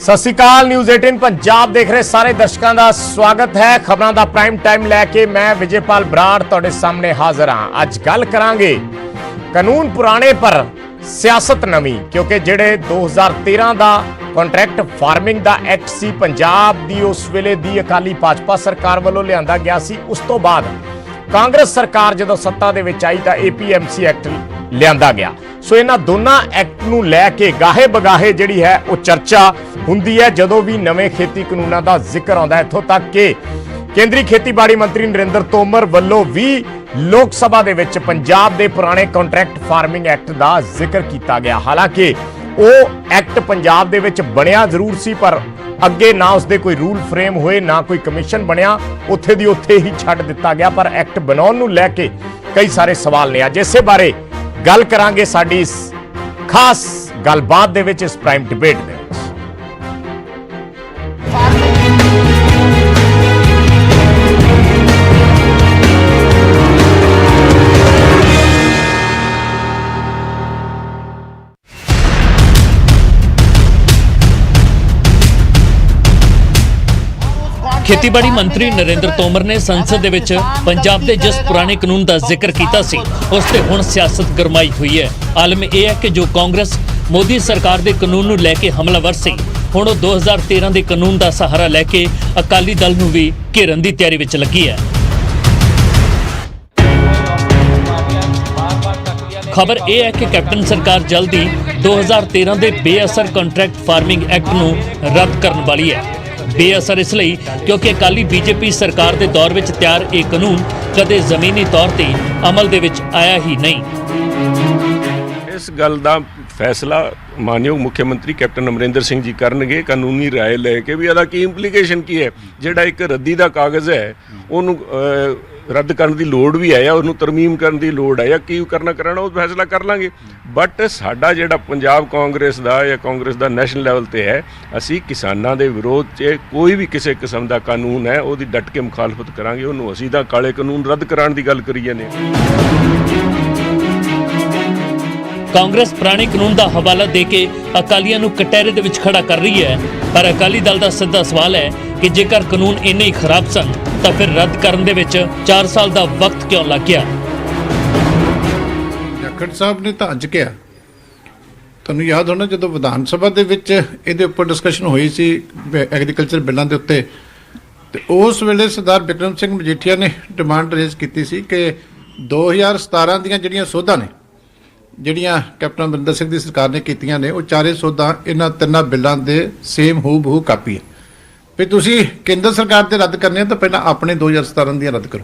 ਸਤਿ ਸ਼੍ਰੀ ਅਕਾਲ। ਨਿਊਜ਼ 18 ਪੰਜਾਬ ਦੇਖ ਰਹੇ ਸਾਰੇ ਦਰਸ਼ਕਾਂ ਦਾ ਸਵਾਗਤ ਹੈ। ਖਬਰਾਂ ਦਾ ਪ੍ਰਾਈਮ ਟਾਈਮ ਲੈ ਕੇ ਮੈਂ ਵਿਜੇਪਾਲ ਬਰਾੜ ਤੁਹਾਡੇ ਸਾਹਮਣੇ ਹਾਜ਼ਰ ਹਾਂ। ਅੱਜ ਗੱਲ ਕਰਾਂਗੇ ਕਾਨੂੰਨ ਪੁਰਾਣੇ ਪਰ ਸਿਆਸਤ ਨਵੀਂ, ਕਿਉਂਕਿ ਜਿਹੜੇ 2013 ਦਾ ਕੰਟਰੈਕਟ ਫਾਰਮਿੰਗ ਦਾ ਐਕਟ ਸੀ ਪੰਜਾਬ ਦੀ ਉਸ ਵੇਲੇ ਦੀ ਅਕਾਲੀ ਭਾਜਪਾ ਸਰਕਾਰ ਵੱਲੋਂ ਲਿਆਂਦਾ ਗਿਆ ਸੀ। ਉਸ ਤੋਂ ਬਾਅਦ ਕਾਂਗਰਸ ਸਰਕਾਰ ਜਦੋਂ ਸੱਤਾ ਦੇ ਵਿੱਚ ਆਈ ਤਾਂ APMC ਐਕਟ ਲਿਆਂਦਾ ਗਿਆ। ਸੋ ਇਹਨਾਂ ਦੋਨਾਂ ਐਕਟ ਨੂੰ ਲੈ ਕੇ ਗਾਹੇ ਬਗਾਹੇ ਜਿਹੜੀ ਹੈ ਉਹ ਚਰਚਾ ਹੁੰਦੀ ਹੈ ਜਦੋਂ ਵੀ ਨਵੇਂ ਖੇਤੀ ਕਾਨੂੰਨਾਂ ਦਾ ਜ਼ਿਕਰ ਆਉਂਦਾ। ਇੱਥੋਂ ਤੱਕ ਕਿ ਕੇਂਦਰੀ ਖੇਤੀਬਾੜੀ ਮੰਤਰੀ ਨਰਿੰਦਰ ਤੋਮਰ ਵੱਲੋਂ ਵੀ ਲੋਕ ਸਭਾ ਦੇ ਵਿੱਚ ਪੰਜਾਬ ਦੇ ਪੁਰਾਣੇ ਕੰਟਰੈਕਟ ਫਾਰਮਿੰਗ ਐਕਟ ਦਾ ਜ਼ਿਕਰ ਕੀਤਾ ਗਿਆ। ਹਾਲਾਂਕਿ ਉਹ ਐਕਟ ਪੰਜਾਬ ਦੇ ਵਿੱਚ ਬਣਿਆ ਜ਼ਰੂਰ ਸੀ, ਪਰ ਅੱਗੇ ਨਾ ਉਸਦੇ ਕੋਈ ਰੂਲ ਫਰੇਮ ਹੋਏ, ਨਾ ਕੋਈ ਕਮਿਸ਼ਨ ਬਣਿਆ, ਉੱਥੇ ਦੀ ਉੱਥੇ ਹੀ ਛੱਡ ਦਿੱਤਾ ਗਿਆ। ਪਰ ਐਕਟ ਬਣਾਉਣ ਨੂੰ ਲੈ ਕੇ ਕਈ ਸਾਰੇ ਸਵਾਲ ਨੇ। ਅੱਜ ਇਸੇ ਬਾਰੇ ਗੱਲ ਕਰਾਂਗੇ ਸਾਡੀ ਇਸ ਖਾਸ ਗੱਲਬਾਤ ਦੇ ਵਿੱਚ, ਇਸ ਪ੍ਰਾਈਮ ਡਿਬੇਟ ਦੇ ਵਿੱਚ। ਖੇਤੀਬਾੜੀ ਮੰਤਰੀ ਨਰਿੰਦਰ ਤੋਮਰ ਨੇ ਸੰਸਦ ਦੇ ਵਿੱਚ ਪੰਜਾਬ ਦੇ ਜਿਸ ਪੁਰਾਣੇ ਕਾਨੂੰਨ ਦਾ ਜ਼ਿਕਰ ਕੀਤਾ ਸੀ ਉਸ ਤੇ ਹੁਣ ਸਿਆਸਤ ਗਰਮਾਈ ਹੋਈ ਹੈ। ਆਲਮ ਇਹ ਹੈ ਕਿ ਜੋ ਕਾਂਗਰਸ ਮੋਦੀ ਸਰਕਾਰ ਦੇ ਕਾਨੂੰਨ ਨੂੰ ਲੈ ਕੇ ਹਮਲਾਵਰ ਸੀ, ਹੁਣ ਉਹ 2013 ਦੇ ਕਾਨੂੰਨ ਦਾ ਸਹਾਰਾ ਲੈ ਕੇ ਅਕਾਲੀ ਦਲ ਨੂੰ ਵੀ ਘੇਰਨ ਦੀ ਤਿਆਰੀ ਵਿੱਚ ਲੱਗੀ ਹੈ। ਖਬਰ ਇਹ ਹੈ ਕਿ ਕੈਪਟਨ ਸਰਕਾਰ ਜਲਦੀ 2013 ਦੇ ਬੇਅਸਰ ਕੰਟਰੈਕਟ ਫਾਰਮਿੰਗ ਐਕਟ ਨੂੰ ਰੱਦ ਕਰਨ ਵਾਲੀ ਹੈ। ਬੇਅਸਰ ਇਸ ਲਈ ਕਿਉਂਕਿ ਅਕਾਲੀ BJP ਸਰਕਾਰ ਦੇ ਦੌਰ ਵਿੱਚ ਤਿਆਰ ਇਹ ਕਾਨੂੰਨ ਕਦੇ ਜ਼ਮੀਨੀ ਤੌਰ ਤੇ ਅਮਲ ਦੇ ਵਿੱਚ ਆਇਆ ਹੀ ਨਹੀਂ। ਇਸ ਗੱਲ ਦਾ ਫੈਸਲਾ ਮਾਨਯੋਗ ਮੁੱਖ ਮੰਤਰੀ ਕੈਪਟਨ ਅਮਰਿੰਦਰ ਸਿੰਘ ਜੀ ਕਰਨਗੇ, ਕਾਨੂੰਨੀ ਰਾਏ ਲੈ ਕੇ ਵੀ ਇਹਦਾ ਕੀ ਇੰਪਲੀਕੇਸ਼ਨ ਕੀ ਹੈ। ਜਿਹੜਾ ਇੱਕ ਰੱਦੀ ਦਾ ਕਾਗਜ਼ ਹੈ ਉਹਨੂੰ ਰੱਦ ਕਰਨ ਦੀ ਲੋੜ ਵੀ ਹੈ ਜਾਂ ਉਹਨੂੰ ਤਰਮੀਮ ਕਰਨ ਦੀ ਲੋੜ ਹੈ ਜਾਂ ਕੀ ਕਰਾਉਣਾ ਉਹ ਫੈਸਲਾ ਕਰ ਲਾਂਗੇ। ਬਟ ਸਾਡਾ ਜਿਹੜਾ ਪੰਜਾਬ ਕਾਂਗਰਸ ਦਾ ਜਾਂ ਕਾਂਗਰਸ ਦਾ ਨੈਸ਼ਨਲ ਲੈਵਲ ਤੇ ਹੈ, ਅਸੀਂ ਕਿਸਾਨਾਂ ਦੇ ਵਿਰੋਧ 'ਚ ਕੋਈ ਵੀ ਕਿਸੇ ਕਿਸਮ ਦਾ ਕਾਨੂੰਨ ਹੈ ਉਹਦੀ ਡਟ ਕੇ ਮੁਖਾਲਫਤ ਕਰਾਂਗੇ। ਉਹਨੂੰ ਅਸੀਂ ਤਾਂ ਕਾਲੇ ਕਾਨੂੰਨ ਰੱਦ ਕਰਾਉਣ ਦੀ ਗੱਲ ਕਰੀ ਜਾਂਦੇ ਹਾਂ। ਕਾਂਗਰਸ ਪੁਰਾਣੇ ਕਾਨੂੰਨ ਦਾ ਹਵਾਲਾ ਦੇ ਕੇ ਅਕਾਲੀਆਂ ਨੂੰ ਕਟਹਿਰੇ ਦੇ ਵਿੱਚ ਖੜਾ ਕਰ ਰਹੀ ਹੈ, ਪਰ ਅਕਾਲੀ ਦਲ ਦਾ ਸਿੱਧਾ ਸਵਾਲ ਹੈ ਕਿ ਜੇਕਰ ਕਾਨੂੰਨ ਇੰਨੇ ਹੀ ਖਰਾਬ ਸਨ ਤਾਂ ਫਿਰ ਰੱਦ ਕਰਨ ਦੇ ਵਿੱਚ 4 ਸਾਲ ਦਾ ਵਕਤ ਕਿਉਂ ਲੱਗ ਗਿਆ। ਜਾਖੜ ਸਾਹਿਬ ਨੇ ਤਾਂ ਅੱਜ ਕਿਹਾ, ਤੁਹਾਨੂੰ ਯਾਦ ਹੋਣਾ ਜਦੋਂ ਵਿਧਾਨ ਸਭਾ ਦੇ ਵਿੱਚ ਇਹਦੇ ਉੱਪਰ ਡਿਸਕਸ਼ਨ ਹੋਈ ਸੀ ਐਗਰੀਕਲਚਰ ਬਿੱਲਾਂ ਦੇ ਉੱਤੇ, ਤੇ ਉਸ ਵੇਲੇ ਸਰਦਾਰ ਬਿਕਰਮ ਸਿੰਘ ਮਜੀਠੀਆ ਨੇ ਡਿਮਾਂਡ ਰੇਜ਼ ਕੀਤੀ ਸੀ ਕਿ 2017 ਦੀਆਂ ਜਿਹੜੀਆਂ ਸੋਧਾਂ ਨੇ, ਜਿਹੜੀਆਂ ਕੈਪਟਨ ਅਮਰਿੰਦਰ ਸਿੰਘ ਦੀ ਸਰਕਾਰ ਨੇ ਕੀਤੀਆਂ ਨੇ, ਉਹ ਚਾਰੇ ਸੋਧਾਂ ਇਹਨਾਂ ਤਿੰਨਾਂ ਬਿੱਲਾਂ ਦੇ ਸੇਮ ਹੂ ਕਾਪੀ ਹੈ। ਵੀ ਤੁਸੀਂ ਕੇਂਦਰ ਸਰਕਾਰ ਦੇ ਰੱਦ ਕਰਨੇ ਆ ਤਾਂ ਪਹਿਲਾਂ ਆਪਣੇ 2017 ਦੀਆਂ ਰੱਦ ਕਰੋ।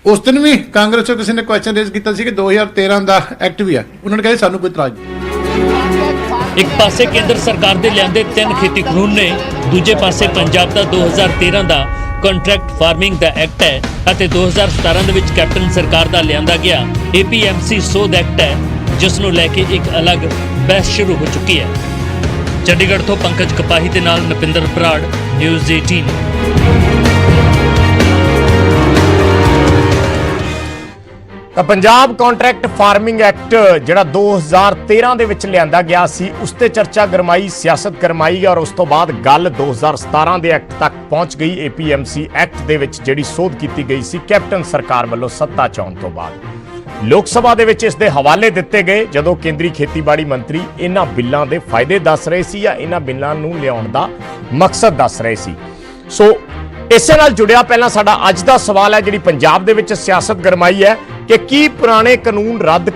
ਉਸ ਦਿਨ ਵੀ ਕਾਂਗਰਸ ਤੋਂ ਕਿਸੇ ਨੇ ਕੁਐਸਚਨ ਰੇਜ਼ ਕੀਤਾ ਸੀ ਕਿ 2013 ਦਾ ਐਕਟ ਵੀ ਆ, ਉਹਨਾਂ ਨੇ ਕਿਹਾ ਸਾਨੂੰ ਕੋਈ ਇਤਰਾਜ਼ ਨਹੀਂ। ਇੱਕ ਪਾਸੇ ਕੇਂਦਰ ਸਰਕਾਰ ਦੇ ਲਿਆਂਦੇ 3 ਖੇਤੀ ਕਾਨੂੰਨ ਨੇ, ਦੂਜੇ ਪਾਸੇ ਪੰਜਾਬ ਦਾ 2013 ਦਾ ਕੰਟਰੈਕਟ ਫਾਰਮਿੰਗ ਦਾ ਐਕਟ ਹੈ ਅਤੇ 2017 ਦੇ ਵਿੱਚ ਕੈਪਟਨ ਸਰਕਾਰ ਦਾ ਲਿਆਂਦਾ ਗਿਆ APMC ਸੋਧ ਐਕਟ ਹੈ, ਜਿਸ ਨੂੰ ਲੈ ਕੇ ਇੱਕ ਅਲੱਗ ਬਹਿਸ ਸ਼ੁਰੂ ਹੋ ਚੁੱਕੀ ਹੈ। ਚੰਡੀਗੜ੍ਹ ਤੋਂ ਪੰਕਜ ਕਪਾਹੀ ਦੇ ਨਾਲ ਨਪਿੰਦਰ ਬਰਾੜ, ਨਿਊਜ਼ 18। ਤਾਂ ਪੰਜਾਬ ਕੰਟਰੈਕਟ ਫਾਰਮਿੰਗ ਐਕਟ ਜਿਹੜਾ 2013 ਦੇ ਵਿੱਚ ਲਿਆਂਦਾ ਗਿਆ ਸੀ, ਉਸ ਤੇ ਚਰਚਾ ਗਰਮਾਈ, ਸਿਆਸਤ ਗਰਮਾਈ, ਔਰ ਉਸ ਤੋਂ ਬਾਅਦ ਗੱਲ 2017 ਦੇ ਐਕਟ ਤੱਕ ਪਹੁੰਚ ਗਈ। APMC ਐਕਟ ਦੇ ਵਿੱਚ ਜਿਹੜੀ ਸੋਧ ਕੀਤੀ ਗਈ ਸੀ ਕੈਪਟਨ ਸਰਕਾਰ ਵੱਲੋਂ ਸੱਤਾ 'ਚ ਆਉਣ ਤੋਂ ਬਾਅਦ, ਲੋਕ ਸਭਾ ਦੇ ਵਿੱਚ ਇਸ ਦੇ ਹਵਾਲੇ ਦਿੱਤੇ ਗਏ ਜਦੋਂ ਕੇਂਦਰੀ ਖੇਤੀਬਾੜੀ ਮੰਤਰੀ ਇਹਨਾਂ ਬਿੱਲਾਂ ਦੇ ਫਾਇਦੇ ਦੱਸ ਰਹੇ ਸੀ ਜਾਂ ਇਹਨਾਂ ਬਿੱਲਾਂ ਨੂੰ ਲਿਆਉਣ ਦਾ ਮਕਸਦ ਦੱਸ ਰਹੇ ਸੀ। ਸੋ ਇਸੇ ਨਾਲ ਜੁੜਿਆ ਪਹਿਲਾਂ ਸਾਡਾ ਅੱਜ ਦਾ ਸਵਾਲ ਹੈ, ਜਿਹੜੀ ਪੰਜਾਬ ਦੇ ਵਿੱਚ ਸਿਆਸਤ ਗਰਮਾਈ ਹੈ ਕਿ ਕੀ ਪੁਰਾਣੇ ਕਾਨੂੰਨ ਰੱਦ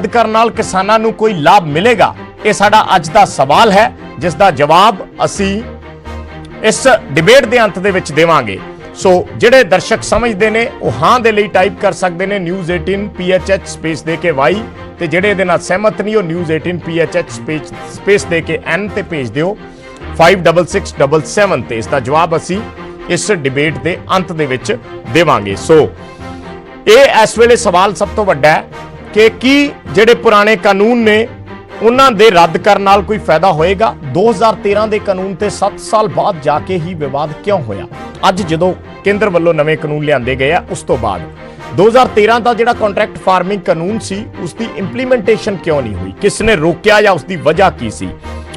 ਕਰਨ ਨਾਲ ਕਿਸਾਨਾਂ ਨੂੰ ਕੋਈ ਲਾਭ ਮਿਲੇਗਾ? ਇਹ ਸਾਡਾ ਅੱਜ ਦਾ ਸਵਾਲ ਹੈ, ਜਿਸ ਦਾ ਜਵਾਬ ਅਸੀਂ ਇਸ ਡਿਬੇਟ ਦੇ ਅੰਤ ਦੇ ਵਿੱਚ ਦੇਵਾਂਗੇ। ਸੋ ਜਿਹੜੇ ਦਰਸ਼ਕ ਸਮਝਦੇ ਨੇ ਉਹ ਹਾਂ ਦੇ ਲਈ ਟਾਈਪ ਕਰ ਸਕਦੇ ਨੇ ਨਿਊਜ਼ 18 PHH ਸਪੇਸ ਦੇ ਕੇ Y, ਤੇ ਜਿਹੜੇ ਇਹਦੇ ਨਾਲ ਸਹਿਮਤ ਨਹੀਂ ਉਹ ਨਿਊਜ਼ 18 PHH ਸਪੇਸ ਦੇ ਕੇ N ਤੇ ਭੇਜ ਦਿਓ 56677 ਤੇ। ਇਸ ਦਾ ਜਵਾਬ ਅਸੀਂ ਇਸ ਡਿਬੇਟ ਦੇ ਅੰਤ ਦੇ ਵਿੱਚ ਦੇਵਾਂਗੇ। ਸੋ ਇਹ ਇਸ ਵੇਲੇ ਸਵਾਲ ਸਭ ਤੋਂ ਵੱਡਾ ਹੈ ਕਿ ਕੀ ਜਿਹੜੇ ਪੁਰਾਣੇ ਕਾਨੂੰਨ ਨੇ ਉਹਨਾਂ ਦੇ ਰੱਦ ਕਰਨ ਨਾਲ ਕੋਈ ਫਾਇਦਾ ਹੋਏਗਾ? 2013 ਦੇ ਕਾਨੂੰਨ ਤੇ 7 ਸਾਲ ਬਾਅਦ ਜਾ ਕੇ ਹੀ ਵਿਵਾਦ ਕਿਉਂ ਹੋਇਆ? ਅੱਜ ਜਦੋਂ ਕੇਂਦਰ ਵੱਲੋਂ ਨਵੇਂ ਕਾਨੂੰਨ ਲਿਆਂਦੇ ਗਏ ਆ, ਉਸ ਤੋਂ ਬਾਅਦ 2013 ਦਾ ਜਿਹੜਾ ਕੰਟਰੈਕਟ ਫਾਰਮਿੰਗ ਕਾਨੂੰਨ ਸੀ ਉਸ ਦੀ ਇੰਪਲੀਮੈਂਟੇਸ਼ਨ ਕਿਉਂ ਨਹੀਂ ਹੋਈ, ਕਿਸ ਨੇ ਰੋਕਿਆ ਜਾਂ ਉਸ ਦੀ ਵਜ੍ਹਾ ਕੀ ਸੀ,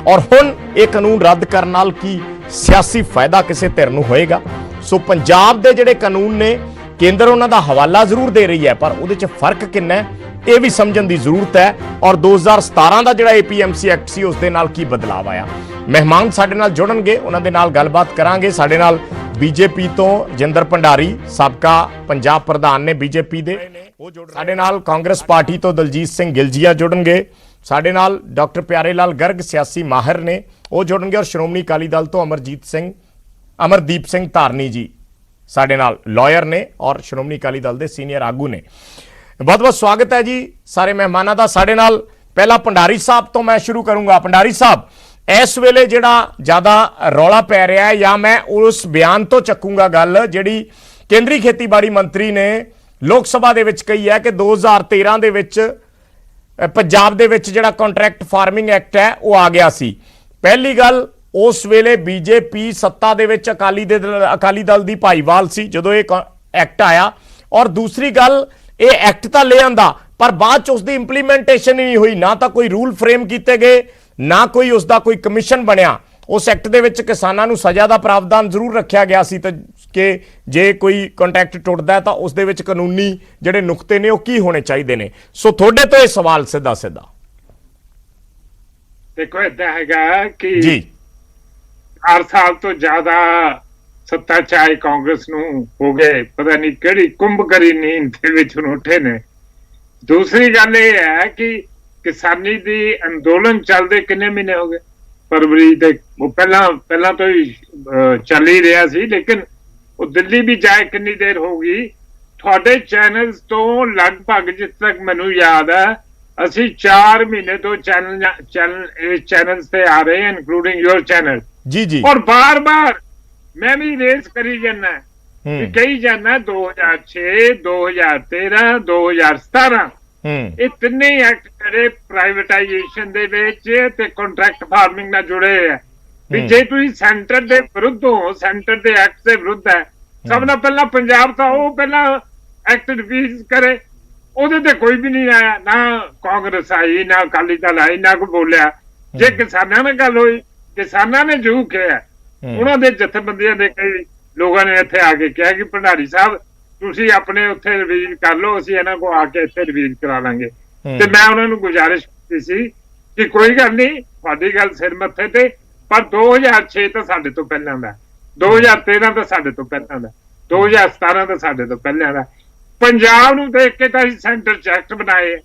ਔਰ ਹੁਣ ਇਹ ਕਾਨੂੰਨ ਰੱਦ ਕਰਨ ਨਾਲ ਕੀ ਸਿਆਸੀ ਫਾਇਦਾ ਕਿਸੇ ਧਿਰ ਨੂੰ ਹੋਏਗਾ। ਸੋ ਪੰਜਾਬ ਦੇ ਜਿਹੜੇ ਕਾਨੂੰਨ ਨੇ ਕੇਂਦਰ ਉਹਨਾਂ ਦਾ ਹਵਾਲਾ ਜ਼ਰੂਰ ਦੇ ਰਹੀ ਹੈ, ਪਰ ਉਹਦੇ 'ਚ ਫਰਕ ਕਿੰਨਾ ਹੈ ਇਹ ਵੀ ਸਮਝਣ ਦੀ ਜ਼ਰੂਰਤ ਹੈ। ਔਰ 2017 ਦਾ ਜਿਹੜਾ APMC ਐਕਟ ਸੀ ਉਸ ਦੇ ਨਾਲ ਕੀ ਬਦਲਾਅ ਆਇਆ। ਮਹਿਮਾਨ ਸਾਡੇ ਨਾਲ ਜੁੜਨਗੇ, ਉਹਨਾਂ ਦੇ ਨਾਲ ਗੱਲਬਾਤ ਕਰਾਂਗੇ। ਸਾਡੇ ਨਾਲ ਬੀਜੇਪੀ ਤੋਂ ਜਿੰਦਰ ਭੰਡਾਰੀ ਸਾਬਕਾ ਪੰਜਾਬ ਪ੍ਰਧਾਨ ਨੇ ਬੀਜੇਪੀ ਦੇ, ਸਾਡੇ ਨਾਲ ਕਾਂਗਰਸ ਪਾਰਟੀ ਤੋਂ ਦਲਜੀਤ ਸਿੰਘ ਗਿਲਜੀਆ ਜੁੜਨਗੇ, ਸਾਡੇ ਨਾਲ ਡਾਕਟਰ ਪਿਆਰੇ ਲਾਲ ਗਰਗ ਸਿਆਸੀ ਮਾਹਿਰ ਨੇ ਉਹ ਜੁੜਨਗੇ, ਔਰ ਸ਼੍ਰੋਮਣੀ ਅਕਾਲੀ ਦਲ ਤੋਂ ਅਮਰਦੀਪ ਸਿੰਘ ਧਾਰਨੀ ਜੀ ਸਾਡੇ ਨਾਲ ਲਾਇਰ ਨੇ ਔਰ ਸ਼੍ਰੋਮਣੀ ਅਕਾਲੀ ਦਲ ਦੇ ਸੀਨੀਅਰ ਆਗੂ ਨੇ। ਬਹੁਤ ਬਹੁਤ ਸਵਾਗਤ ਹੈ ਜੀ ਸਾਰੇ ਮਹਿਮਾਨਾਂ ਦਾ। ਸਾਡੇ ਨਾਲ ਪਹਿਲਾਂ ਭੰਡਾਰੀ ਸਾਹਿਬ ਤੋਂ ਮੈਂ ਸ਼ੁਰੂ ਕਰੂੰਗਾ। ਭੰਡਾਰੀ ਸਾਹਿਬ, ਇਸ ਵੇਲੇ ਜਿਹੜਾ ਜ਼ਿਆਦਾ ਰੌਲਾ ਪੈ ਰਿਹਾ ਹੈ, ਜਾਂ ਮੈਂ ਉਸ ਬਿਆਨ ਤੋਂ ਚੱਕੂੰਗਾ ਗੱਲ ਜਿਹੜੀ ਕੇਂਦਰੀ ਖੇਤੀਬਾੜੀ ਮੰਤਰੀ ਨੇ ਲੋਕ ਸਭਾ ਦੇ ਵਿੱਚ ਕਹੀ ਹੈ ਕਿ 2013 ਦੇ ਵਿੱਚ ਪੰਜਾਬ ਦੇ ਵਿੱਚ ਜਿਹੜਾ ਕੰਟਰੈਕਟ ਫਾਰਮਿੰਗ ਐਕਟ ਹੈ ਉਹ ਆ ਗਿਆ ਸੀ। ਪਹਿਲੀ ਗੱਲ, ਉਸ ਵੇਲੇ ਬੀਜੇਪੀ ਸੱਤਾ ਦੇ ਵਿੱਚ ਅਕਾਲੀ ਦਲ ਦੀ ਭਾਈਵਾਲ ਸੀ ਜਦੋਂ ਇਹ ਐਕਟ ਆਇਆ, ਔਰ ਦੂਸਰੀ ਗੱਲ ਇਹ ਐਕਟ ਤਾਂ ਲੈ ਆਂਦਾ ਪਰ ਬਾਅਦ ਚ ਉਸ ਦੀ ਇੰਪਲੀਮੈਂਟੇਸ਼ਨ ਹੀ ਨਹੀਂ ਹੋਈ, ਨਾ ਤਾਂ ਕੋਈ ਰੂਲ ਫਰੇਮ ਕੀਤੇ ਗਏ, ਨਾ ਕੋਈ ਉਸ ਦਾ ਕੋਈ ਕਮਿਸ਼ਨ ਬਣਿਆ। ਉਸ ਐਕਟ ਦੇ ਵਿੱਚ ਕਿਸਾਨਾਂ ਨੂੰ ਸਜ਼ਾ ਦਾ ਪ੍ਰਾਵਧਾਨ ਜ਼ਰੂਰ ਰੱਖਿਆ ਗਿਆ ਸੀ ਤੇ ਕਿ ਜੇ ਕੋਈ ਕੰਟਰੈਕਟ ਟੁੱਟਦਾ ਤਾਂ ਉਸ ਦੇ ਵਿੱਚ ਕਾਨੂੰਨੀ ਜਿਹੜੇ ਨੁਕਤੇ ਨੇ ਉਹ ਕੀ ਹੋਣੇ ਚਾਹੀਦੇ ਨੇ। ਸੋ ਤੁਹਾਡੇ ਤੋਂ ਇਹ ਸਵਾਲ ਸਿੱਧਾ ਦੇਖੋ, ਏਦਾਂ ਹੈਗਾ ਕਿ ਜੀ 4 ਸਾਲ ਤੋਂ ਜ਼ਿਆਦਾ ਸੱਤਾ ਚਾਹੇ ਕਾਂਗਰਸ ਨੂੰ ਹੋ ਗਏ, ਪਤਾ ਨਹੀਂ ਕਿਹੜੀ ਕੁੰਭਕਰੀ ਨੀਂਦ ਦੇ ਵਿੱਚ ਉੱਠੇ ਨੇ। ਦੂਸਰੀ ਗੱਲ ਇਹ ਹੈ ਕਿ ਕਿਸਾਨੀ ਦੀ ਅੰਦੋਲਨ ਚੱਲਦੇ ਕਿੰਨੇ ਮਹੀਨੇ ਹੋ ਗਏ, ਫਰਵਰੀ ਦੇ ਉਹ ਪਹਿਲਾਂ ਤੋਂ ਹੀ ਚੱਲ ਹੀ ਰਿਹਾ ਸੀ, ਲੇਕਿਨ ਉਹ ਦਿੱਲੀ ਵੀ ਜਾਏ ਕਿੰਨੀ ਦੇਰ ਹੋ ਗਈ। ਤੁਹਾਡੇ ਚੈਨਲਸ ਤੋਂ ਲਗਭਗ ਜਿੱਥੇ ਤੱਕ ਮੈਨੂੰ ਯਾਦ ਹੈ ਅਸੀਂ 4 ਮਹੀਨੇ ਤੋਂ ਚੈਨਲਸ ਤੇ ਆ ਰਹੇ ਹਾਂ, ਇਨਕਲੂਡਿੰਗ ਯੋਰ ਚੈਨਲ ਜੀ ਔਰ ਬਾਰ-ਬਾਰ ਮੈਂ ਵੀ ਰੇਸ ਕਰੀ ਜਾਂਦਾ ਕਿ ਕਹੀ ਜਾਂਦਾ 2006 2013 2017 ਇਹ ਤਿੰਨੇ ਐਕਟ ਜਿਹੜੇ ਪ੍ਰਾਈਵੇਟਾਈਜੇਸ਼ਨ ਦੇ ਵਿੱਚ ਤੇ ਕੰਟਰੈਕਟ ਫਾਰਮਿੰਗ ਨਾਲ ਜੁੜੇ ਆ। ਵੀ ਜੇ ਤੁਸੀਂ ਸੈਂਟਰ ਦੇ ਵਿਰੁੱਧ ਹੋ, ਸੈਂਟਰ ਦੇ ਐਕਟ ਦੇ ਵਿਰੁੱਧ ਹੈ, ਸਭ ਨਾਲ ਪਹਿਲਾਂ ਪੰਜਾਬ ਤਾਂ ਉਹ ਪਹਿਲਾਂ ਐਕਟ ਰਿਵੀਜ਼ ਕਰੇ, ਉਹਦੇ ਤੇ ਕੋਈ ਵੀ ਨਹੀਂ ਆਇਆ, ਨਾ ਕਾਂਗਰਸ ਆਈ, ਨਾ ਅਕਾਲੀ ਦਲ ਆਈ, ਨਾ ਕੋਈ ਬੋਲਿਆ। ਜੇ ਕਿਸਾਨਾਂ ਨਾਲ ਗੱਲ ਹੋਈ, ਕਿਸਾਨਾਂ ਨੇ ਜ਼ਰੂਰ ਕਿਹਾ, ਉਹਨਾਂ ਦੇ ਜਥੇਬੰਦੀਆਂ ਦੇ ਕਈ ਲੋਕਾਂ ਨੇ ਇੱਥੇ ਆ ਕੇ ਕਿਹਾ ਕਿ ਭੰਡਾਰੀ ਸਾਹਿਬ ਤੁਸੀਂ ਆਪਣੇ ਉੱਥੇ ਰਿਵੀਜ਼ ਕਰ ਲਓ, ਅਸੀਂ ਇਹਨਾਂ ਕੋਲ ਆ ਕੇ ਇੱਥੇ ਰਿਵੀਜ਼ ਕਰਾ ਲਾਂਗੇ। ਤੇ ਮੈਂ ਉਹਨਾਂ ਨੂੰ ਗੁਜ਼ਾਰਿਸ਼ ਕੀਤੀ ਸੀ ਕਿ ਕੋਈ ਗੱਲ ਨਹੀਂ, ਤੁਹਾਡੀ ਗੱਲ ਸਿਰ ਮੱਥੇ ਤੇ, ਪਰ 2006 ਤਾਂ ਸਾਡੇ ਤੋਂ ਪਹਿਲਾਂ ਦਾ, 2013 ਤਾਂ ਸਾਡੇ ਤੋਂ ਪਹਿਲਾਂ ਦਾ, 2017 ਤਾਂ ਸਾਡੇ ਤੋਂ ਪਹਿਲਾਂ ਦਾ। ਪੰਜਾਬ ਨੂੰ ਦੇਖ ਕੇ ਤਾਂ ਅਸੀਂ ਸੈਂਟਰ ਚ ਐਕਟ ਬਣਾਏ